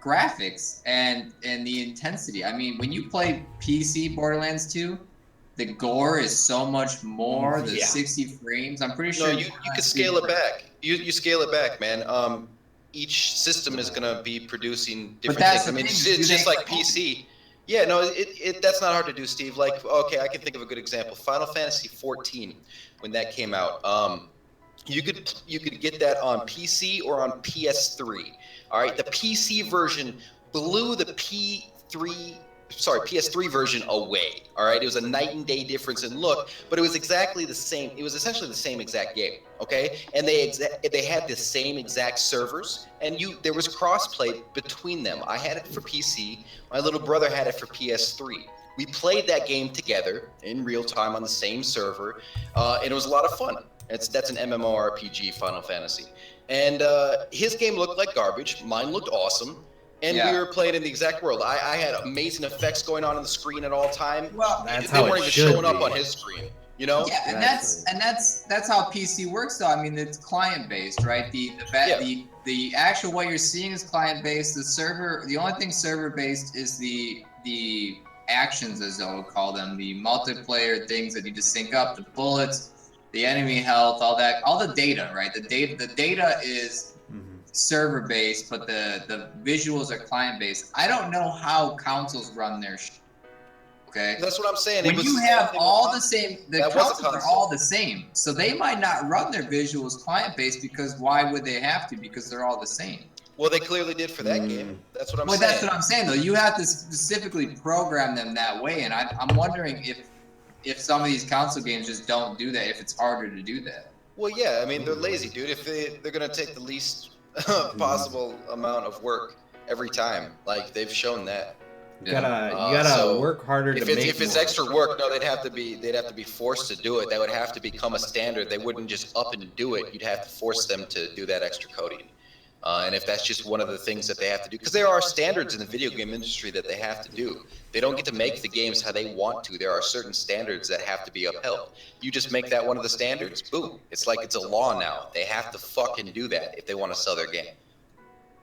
graphics and the intensity. I mean, when you play PC Borderlands 2, the gore is so much more. The 60 frames. I'm pretty sure.
No, you can scale it back. You scale it back, man. Each system is gonna be producing different things. I mean, it's just like PC. Yeah, no, that's not hard to do, Steve. Like, okay, I can think of a good example. Final Fantasy 14, when that came out, you could get that on PC or on PS3. All right, the PC version blew the PS3 version away. All right, it was a night and day difference in look, but it was exactly the same. It was essentially the same exact game. Okay, and they had the same exact servers, and there was crossplay between them. I had it for PC. My little brother had it for PS3. We played that game together in real time on the same server, and it was a lot of fun. That's an MMORPG, Final Fantasy, and his game looked like garbage. Mine looked awesome. And we were playing in the exact world. I had amazing effects going on the screen at all time.
Well,
they weren't even showing up on his screen. You know?
Yeah, and that's how PC works, though. I mean, it's client based, right? The actual what you're seeing is client based. The only thing server based is the actions, as I would call them, the multiplayer things that you just sync up, the bullets, the enemy health, all the data, right? The data is server based, but the visuals are client based. I don't know how consoles run their okay?
That's what I'm saying.
When you have all the same, the consoles are all the same. So they might not run their visuals client based because why would they have to? Because they're all the same.
Well, they clearly did for that game. That's what I'm saying.
Well, that's what I'm saying, though. You have to specifically program them that way, and I'm wondering if some of these console games just don't do that, if it's harder to do that.
Well, yeah, I mean, they're lazy, dude. If they're going to take the least possible amount of work every time. Like, they've shown that.
You gotta work harder to make
if it's extra work, no, they'd have to be forced to do it. That would have to become a standard. They wouldn't just up and do it. You'd have to force them to do that extra coding. And if that's just one of the things that they have to do, because there are standards in the video game industry that they have to do. They don't get to make the games how they want to. There are certain standards that have to be upheld. You just make that one of the standards, boom. It's like it's a law now. They have to fucking do that if they want to sell their game.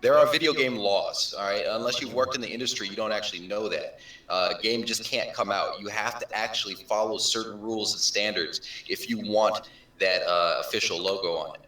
There are video game laws, all right? Unless you've worked in the industry, you don't actually know that. A game just can't come out. You have to actually follow certain rules and standards if you want that official logo on it.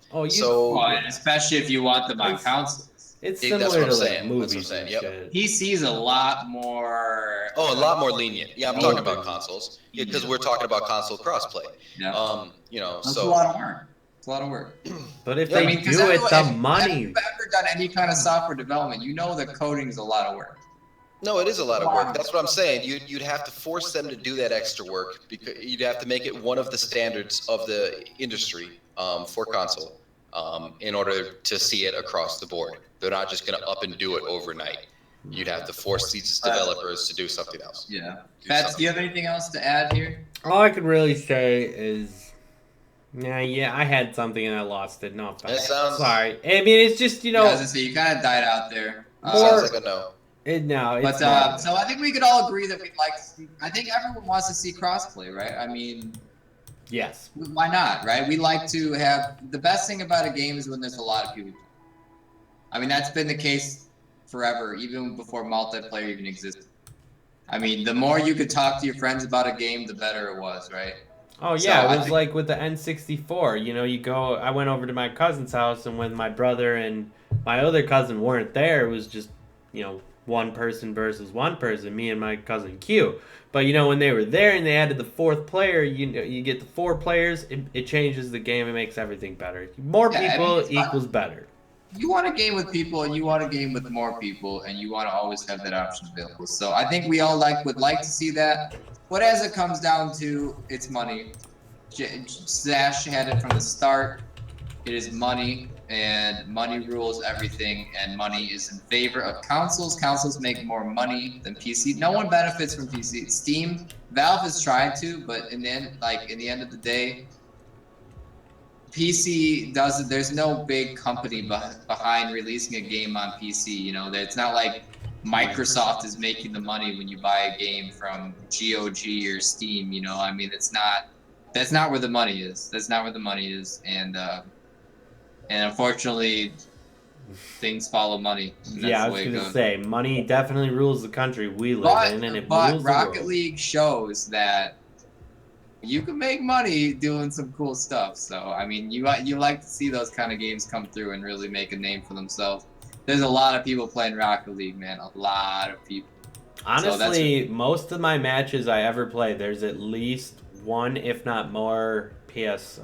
Especially if you want them on consoles.
It's similar to like movies.
That's what I'm saying. Yep.
PC's a lot more.
A lot more lenient. Yeah, I'm talking about consoles. Yeah, because we're talking about console crossplay.
Yeah.
That's
a lot of work. It's a lot of work.
But if they do it, the money.
If you've ever done any kind of software development, you know that coding is a lot of work.
No, it is a lot of work. That's what I'm saying. You'd have to force them to do that extra work because you'd have to make it one of the standards of the industry for console. In order to see it across the board. They're not just going to up and do it overnight. You'd have to force these developers to do something else.
Yeah. Fats, do you have anything else to add here?
All I can really say is, I had something and I lost it. No, sorry. I mean, it's just,
I was going to say, you kind of died out there.
Sounds like a no.
So I think we could all agree that I think everyone wants to see crossplay, right? I mean...
Yes.
Why not, right? We like to have the best thing about a game is when there's a lot of people. I mean, that's been the case forever, even before multiplayer even existed. I mean, the more you could talk to your friends about a game, the better it was, right?
Oh yeah, it was like with the N64. You know, I went over to my cousin's house, and with my brother and my other cousin weren't there. It was just, one person versus one person, me and my cousin Q. But when they were there and they added the fourth player, you get the 4 players. It changes the game. It makes everything better. More people equals better.
You want a game with people, and you want a game with more people, and you want to always have that option available. So I think we all would like to see that. But as it comes down to, it's money. Sash had it from the start. It is money, and money rules everything, and money is in favor of consoles. Consoles make more money than PC. No one benefits from PC. Steam, Valve is trying to, but in the end of the day, PC doesn't. There's no big company behind releasing a game on PC. It's not like Microsoft is making the money when you buy a game from GOG or Steam. I mean, it's not. That's not where the money is. That's not where the money is, and unfortunately, things follow money.
Yeah, I was gonna say money definitely rules the country we live in, and it rules the world.
But Rocket League shows that you can make money doing some cool stuff. So I mean, you like to see those kind of games come through and really make a name for themselves. There's a lot of people playing Rocket League, man. A lot of people.
Honestly, most of my matches I ever play, there's at least one, if not more, PS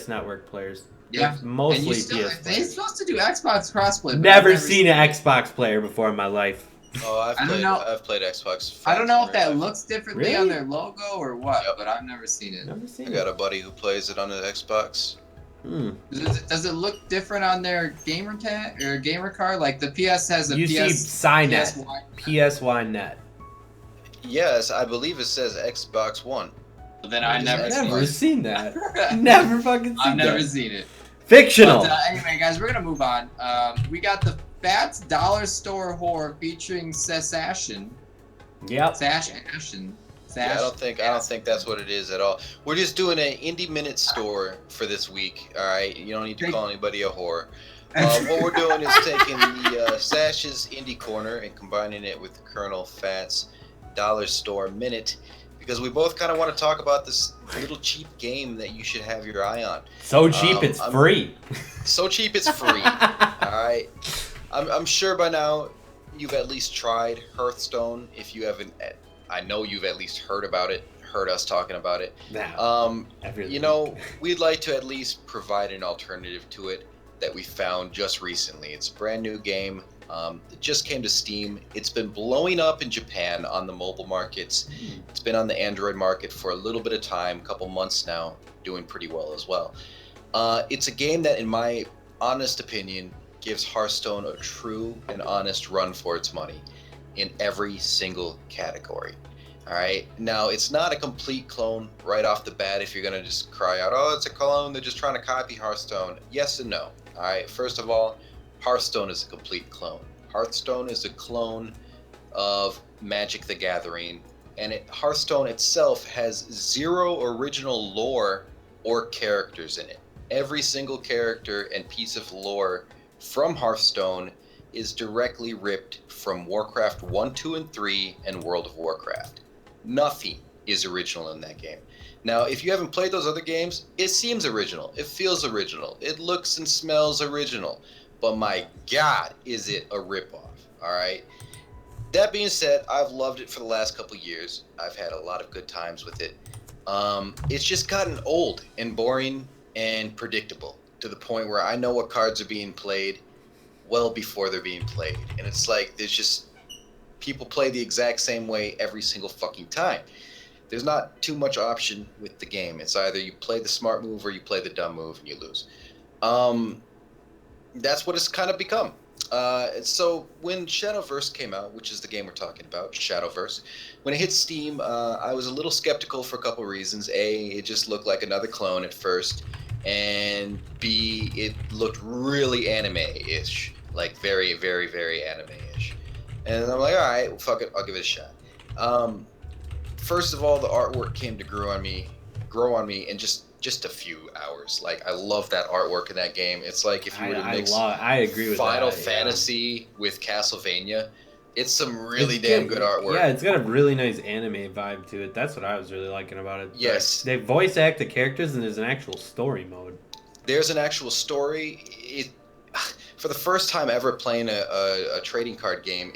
Network players.
Yeah,
it's mostly PS.
They're supposed to do Xbox crossplay.
Never seen an Xbox player before in my life.
Oh, I've played Xbox.
I don't know if that looks differently on their logo or what, but I've never seen it.
I got a buddy who plays it on the Xbox.
Does it look different on their gamer tag or gamer card? Like the PS has a
PSY.net.
Yes, I believe it says Xbox One.
But then I've
never seen that. Never fucking seen that.
I've never seen it.
Fictional.
But, anyway, guys, we're gonna move on. We got the Fats Dollar Store Whore featuring Sashassin.
Yep.
Yeah, I don't think that's what it is at all. We're just doing an indie minute store for this week. All right, you don't need to call anybody a whore. What we're doing is taking the Sash's indie corner and combining it with the Colonel Fats Dollar Store Minute, because we both kind of want to talk about this little cheap game that you should have your eye on.
So cheap, it's free.
So cheap, it's free. All right. I'm sure by now you've at least tried Hearthstone. If you haven't, I know you've at least heard about it, heard us talking about it. We'd like to at least provide an alternative to it that we found just recently. It's a brand new game. It just came to Steam. It's been blowing up in Japan on the mobile markets. It's been on the Android market for a little bit of time, a couple months now, doing pretty well as well. It's a game that, in my honest opinion, gives Hearthstone a true and honest run for its money in every single category. All right. Now, it's not a complete clone right off the bat. If you're going to just cry out, oh, it's a clone, they're just trying to copy Hearthstone. Yes and no. All right. First of all, Hearthstone is a complete clone. Hearthstone is a clone of Magic the Gathering, and Hearthstone itself has 0 original lore or characters in it. Every single character and piece of lore from Hearthstone is directly ripped from Warcraft 1, 2, and 3 and World of Warcraft. Nothing is original in that game. Now, if you haven't played those other games, it seems original. It feels original. It looks and smells original. But my God, is it a ripoff, all right? That being said, I've loved it for the last couple years. I've had a lot of good times with it. It's just gotten old and boring and predictable to the point where I know what cards are being played well before they're being played. And it's like there's just people play the exact same way every single fucking time. There's not too much option with the game. It's either you play the smart move or you play the dumb move and you lose. That's what it's kind of become. So when Shadowverse came out, which is the game we're talking about, Shadowverse, when it hit Steam, I was a little skeptical for a couple reasons. A, it just looked like another clone at first, and B, it looked really anime-ish, like very, very, very anime-ish. And I'm like, all right, well, fuck it, I'll give it a shot. First of all, the artwork came to grow on me in just a few hours. Like, I love that artwork in that game. It's like if you were to mix
I agree with
Final Fantasy with Castlevania. It's some really damn good artwork.
Yeah, it's got a really nice anime vibe to it. That's what I was really liking about it.
Yes.
They voice act the characters, and there's an actual story mode.
There's an actual story. for the first time ever playing a trading card game,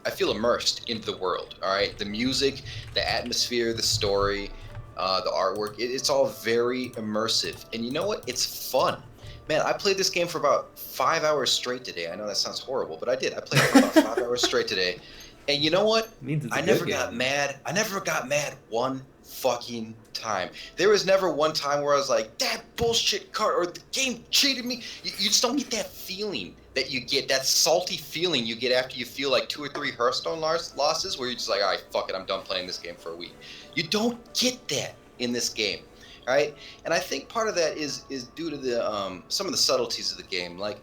I feel immersed into the world. All right, the music, the atmosphere, the story, the artwork, it's all very immersive. And you know what? It's fun. Man, I played this game for about 5 hours straight today. I know that sounds horrible, but I did. I played it for about 5 hours straight today. And you know what?
It means it's
I
a
never
good
got
game.
mad. I never got mad one fucking time. There was never one time where I was like, that bullshit card, or the game cheated me. You just don't get that feeling that you get, that salty feeling you get after you feel like 2 or 3 Hearthstone losses, where you're just like, all right, fuck it, I'm done playing this game for a week. You don't get that in this game. All right, and I think part of that is due to the some of the subtleties of the game, like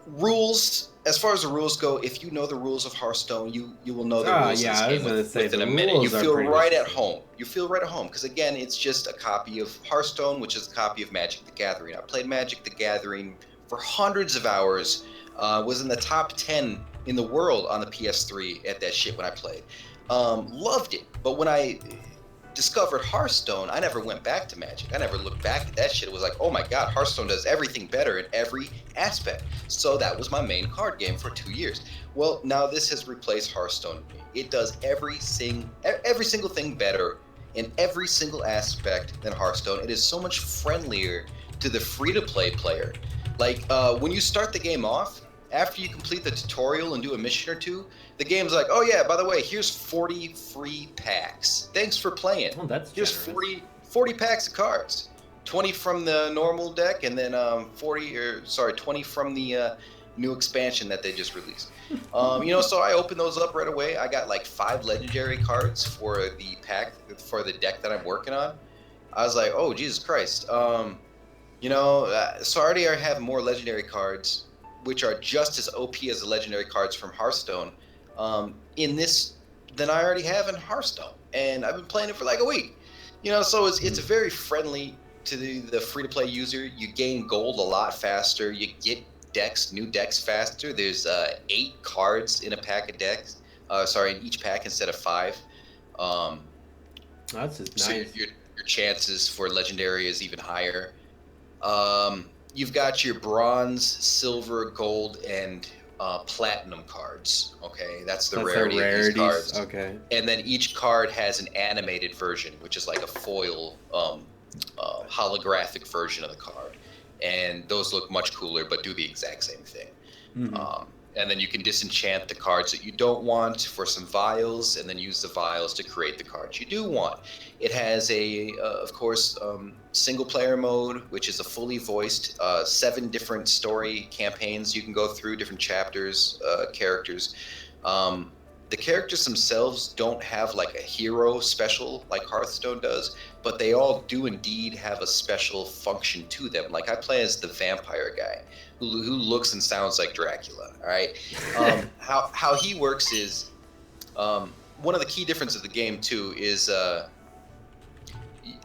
rules. As far as the rules go, if you know the rules of Hearthstone, you will know the rules
yeah,
of
I
this
was
game
gonna say,
within
the
a minute. You
rules are
feel
pretty
right
much
at
the same.
home. You feel right at home because again, it's just a copy of Hearthstone, which is a copy of Magic the Gathering. I played Magic the Gathering for hundreds of hours. Was in the top 10 in the world on the PS3 at that shit when I played. Loved it, but when I discovered Hearthstone, I never went back to Magic. I never looked back at that shit. It was like, oh my god, Hearthstone does everything better in every aspect. So that was my main card game for 2 years. Well, now this has replaced Hearthstone. It does every single thing better in every single aspect than Hearthstone. It is so much friendlier to the free-to-play player. Like when you start the game off, after you complete the tutorial and do a mission or two, the game's like, oh yeah, by the way, here's 40 free packs. Thanks for playing.
Oh, that's
Here's
generous.
40 packs of cards. 20 from the normal deck, and then 20 from the new expansion that they just released. So I opened those up right away. I got like 5 legendary cards for the deck that I'm working on. I was like, oh Jesus Christ. So I already have more legendary cards, which are just as OP as the legendary cards from Hearthstone, in this than I already have in Hearthstone, and I've been playing it for like a week. So it's very friendly to the free-to-play user. You gain gold a lot faster. You get new decks faster. There's 8 cards in a pack of decks. In each pack instead of 5.
That's just
So
nice.
your chances for legendary is even higher. You've got your bronze, silver, gold, and platinum cards. Okay, that's the rarity of these cards.
Okay.
And then each card has an animated version, which is like a foil holographic version of the card. And those look much cooler, but do the exact same thing.
Mhm.
And then you can disenchant the cards that you don't want for some vials, and then use the vials to create the cards you do want. It has of course, single-player mode, which is a fully voiced 7 different story campaigns you can go through, different chapters, characters. The characters themselves don't have like a hero special like Hearthstone does, but they all do indeed have a special function to them. Like I play as the vampire guy, who looks and sounds like Dracula. All right, how he works is one of the key differences of the game too is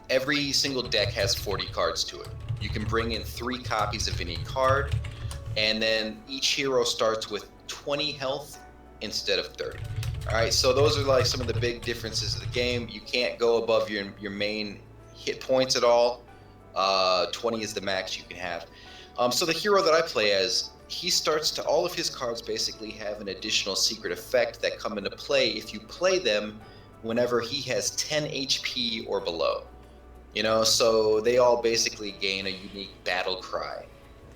every single deck has 40 cards to it. You can bring in 3 copies of any card, and then each hero starts with 20 health instead of 30. All right, so those are like some of the big differences of the game. You can't go above your main hit points at all. 20 is the max you can have. So the hero that I play as, he starts to, all of his cards basically have an additional secret effect that come into play if you play them whenever he has 10 HP or below. So they all basically gain a unique battle cry.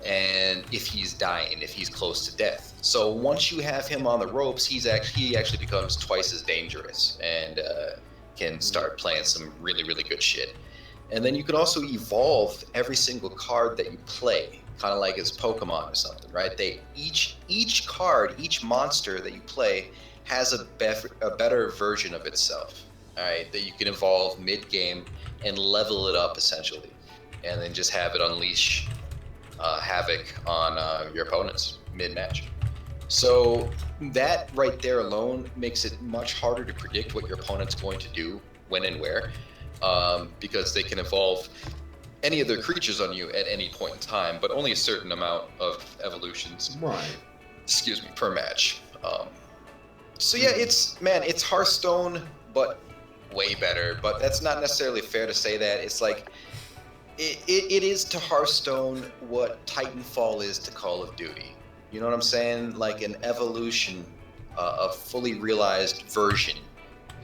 And if he's dying, if he's close to death. So once you have him on the ropes, he actually becomes twice as dangerous and can start playing some really, really good shit. And then you can also evolve every single card that you play, kind of like as Pokemon or something, right? Each card, each monster that you play has a better version of itself, all right, that you can evolve mid-game and level it up essentially, and then just have it unleash havoc on your opponents mid-match. So that right there alone makes it much harder to predict what your opponent's going to do when and where, because they can evolve any of their creatures on you at any point in time, but only a certain amount of evolutions,
Right.
per match. So yeah, it's Hearthstone, but way better. But that's not necessarily fair to say that. It's like it is to Hearthstone what Titanfall is to Call of Duty. You know what I'm saying? Like an evolution, a fully realized version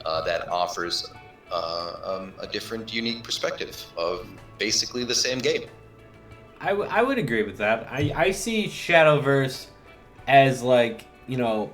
that offers a different, unique perspective of basically the same game.
I would agree with that. I see Shadowverse as like, you know,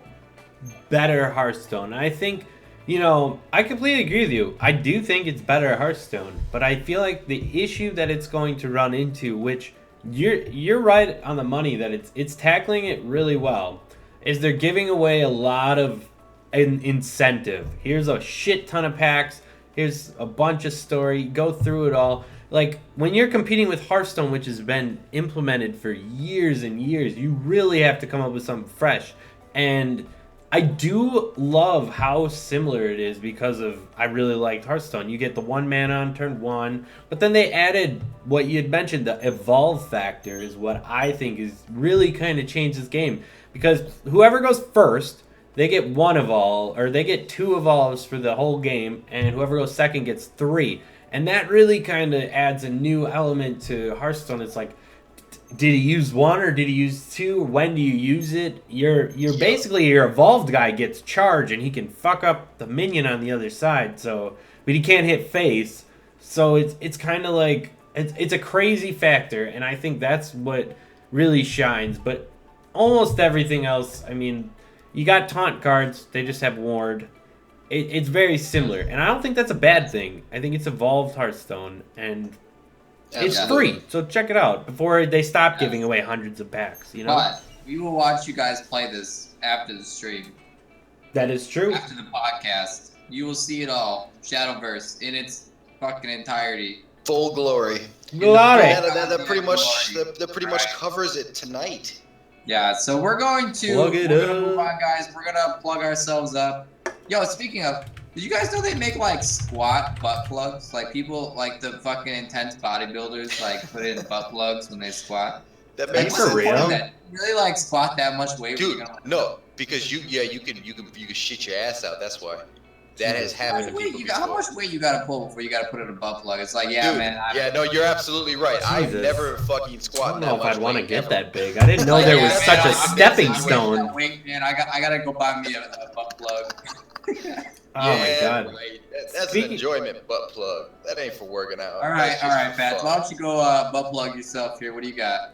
better Hearthstone. I think, you know, I completely agree with you. I do think it's better Hearthstone, but I feel like the issue that it's going to run into, which you're right on the money that it's tackling it really well, is they're giving away a lot of an incentive. Here's a shit ton of packs. Here's a bunch of story. Go through it all. Like, when you're competing with Hearthstone, which has been implemented for years and years, you really have to come up with something fresh. And I do love how similar it is because of, I really liked Hearthstone. You get the 1 mana on turn 1, but then they added what you had mentioned, the evolve factor is what I think is really kind of changed this game. Because whoever goes first, they get 1 evolve, or they get 2 evolves for the whole game, and whoever goes second gets 3. And that really kind of adds a new element to Hearthstone. It's like, did he use 1 or did he use 2? When do you use it? You're basically, your evolved guy gets charged and he can fuck up the minion on the other side. So, but he can't hit face. So it's kind of like, it's a crazy factor, and I think that's what really shines. But almost everything else, I mean, you got taunt cards. They just have ward. It's very similar, and I don't think that's a bad thing. I think it's evolved Hearthstone, and it's free, so check it out before they stop giving away hundreds of packs, you know?
But we will watch you guys play this after the stream.
That is true.
After the podcast. You will see it all. Shadowverse in its fucking entirety.
Full glory.
Glory.
Yeah, that pretty much covers it tonight.
Yeah, so we're going to move on, guys. We're gonna plug ourselves up. Yo, speaking of, did you guys know they make like squat butt plugs? Like people, like the fucking intense bodybuilders, like put in butt plugs when they squat.
That makes
for real.
That really like squat that much weight?
Dude, no, because you can shit your ass out. That's why. That has happened to people.
How much weight you gotta pull before you gotta put in a butt plug? It's like, yeah,
dude,
man.
No, you're absolutely right.
Jesus.
I've never fucking squatted that much.
I don't know if I'd want to get
ever.
that big. I didn't know there was such a stepping stone.
Weight, man, I gotta go buy me a butt plug.
Oh my god.
Right. That's an enjoyment butt plug. That ain't for working out.
All right, Pat. Why don't you go butt plug yourself here? What do you got?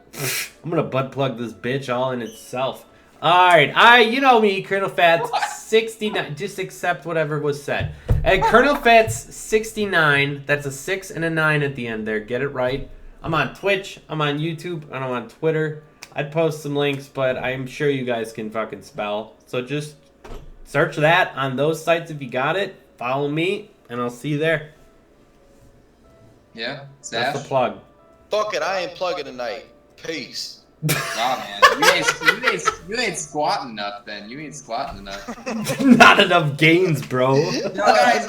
I'm gonna butt plug this bitch all in itself. Alright, you know me, Colonel Fats 69. Just accept whatever was said. Hey, Colonel Fats 69. That's a 6 and a 9 at the end there. Get it right. I'm on Twitch, I'm on YouTube, and I'm on Twitter. I'd post some links, but I'm sure you guys can fucking spell. So just search that on those sites if you got it. Follow me, and I'll see you there.
Yeah, Sash?
That's the plug.
Fuck it, I ain't plugging tonight. Peace.
Wow, man. You ain't squatting enough then. You ain't squatting enough.
Not enough gains, bro.
Yo, guys,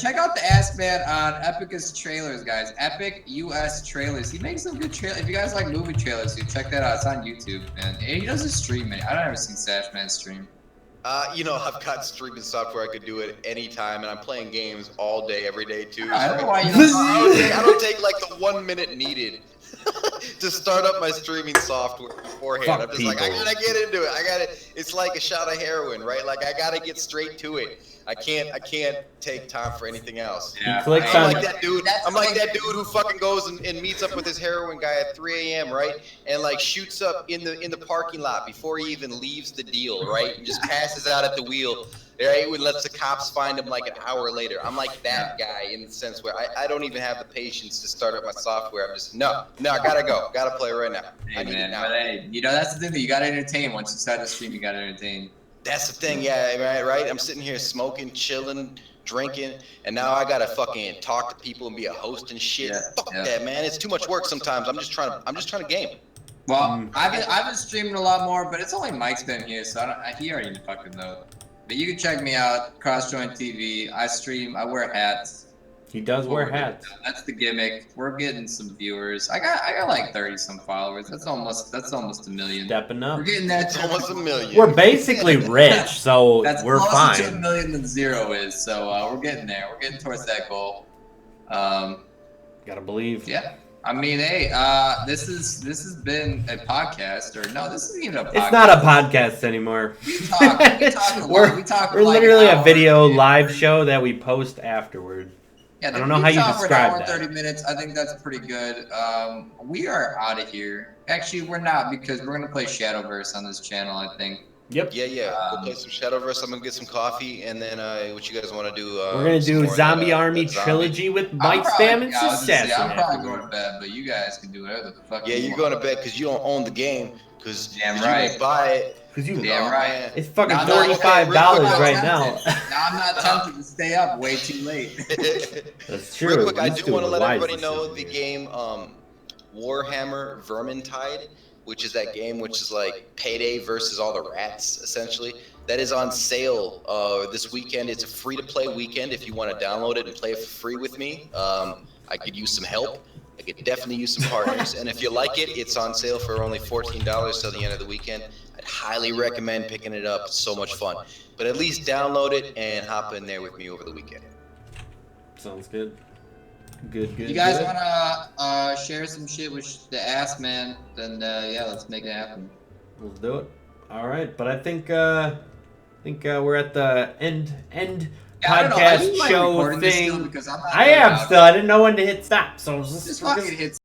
check out the Ass Man on Epicus Trailers, guys. Epic US Trailers. He makes some good trailers. If you guys like movie trailers, you check that out. It's on YouTube, man. And he doesn't stream it. I don't ever see Sash Man stream.
I've got streaming software. I could do it anytime, and I'm playing games all day, every day too.
I don't know why you
I don't take like the 1 minute needed to start up my streaming software beforehand. I'm just like, I gotta get into it. It's like a shot of heroin, right? Like I gotta get straight to it. I can't take time for anything else.
Yeah.
I'm like that dude. I'm like that dude who fucking goes and meets up with his heroin guy at 3 a.m. right, and like shoots up in the parking lot before he even leaves the deal, right, and just passes out at the wheel. Right, and lets the cops find him like an hour later. I'm like that guy in the sense where I don't even have the patience to start up my software. I'm just no, I gotta play right now.
Hey, man, but hey, that's the thing that you gotta entertain. Once you start the stream, you gotta entertain.
That's the thing, yeah, right. I'm sitting here smoking, chilling, drinking, and now I gotta fucking talk to people and be a host and shit.
Yeah,
Fuck that, man. It's too much work sometimes. I'm just trying to game.
Well, I've been streaming a lot more, but it's only Mike's been here, so he already fucking knows. But you can check me out, CrossJointTV. I stream. I wear hats.
He does wear hats.
That's the gimmick. We're getting some viewers. I got like 30-some followers. That's almost a million.
Stepping up.
We're getting that.
It's almost a million.
We're basically rich, so
that's
we're
closer
fine.
to a million than zero is. So we're getting there. We're getting towards that goal.
Gotta believe.
Yeah. I mean, hey, this has been a podcast, or no, this isn't even a podcast.
It's not a podcast anymore.
We talk a lot.
We're
like
literally
an
a video
hour,
live show that we post afterward.
Yeah,
I don't know how you
for an
describe
hour
that.
30 minutes. I think that's pretty good. We are out of here. Actually, we're not, because we're gonna play Shadowverse on this channel, I think.
Yep.
Yeah. We'll play some Shadowverse. I'm gonna get some coffee, and then what you guys want to do?
We're gonna do
some more
Zombie
of that,
Army
that zombie.
trilogy with Mike Spam and Sashassin.
I'm probably going to bed, but you guys can do whatever the fuck.
Yeah, you're going to bed because you don't own the game. Because
Damn
you
right.
didn't buy it.
Because you
Damn right.
It's fucking
Now,
$45 right now.
Now I'm not tempted to stay up way too late.
That's true.
Real quick, I
Let's
do want to
the
let everybody
wisest
know
of
the
it.
game Warhammer Vermintide, which is that game which is like Payday versus all the rats, essentially. That is on sale this weekend. It's a free-to-play weekend. If you want to download it and play it for free with me, I could use some help. I could definitely use some partners. And if you like it, it's on sale for only $14 till the end of the weekend. I'd highly recommend picking it up. It's so much fun. But at least download it and hop in there with me over the weekend.
Sounds good. Good.
You guys want to share some shit with the ass man? Then yeah, let's make it happen.
We'll do it. All right, but I think we're at the end
I don't know, are you,
podcast
like,
show
recording this still?
thing.
Because I'm not
I
very
am
loud.
still. I didn't know when to hit stop, so
Just fucking hit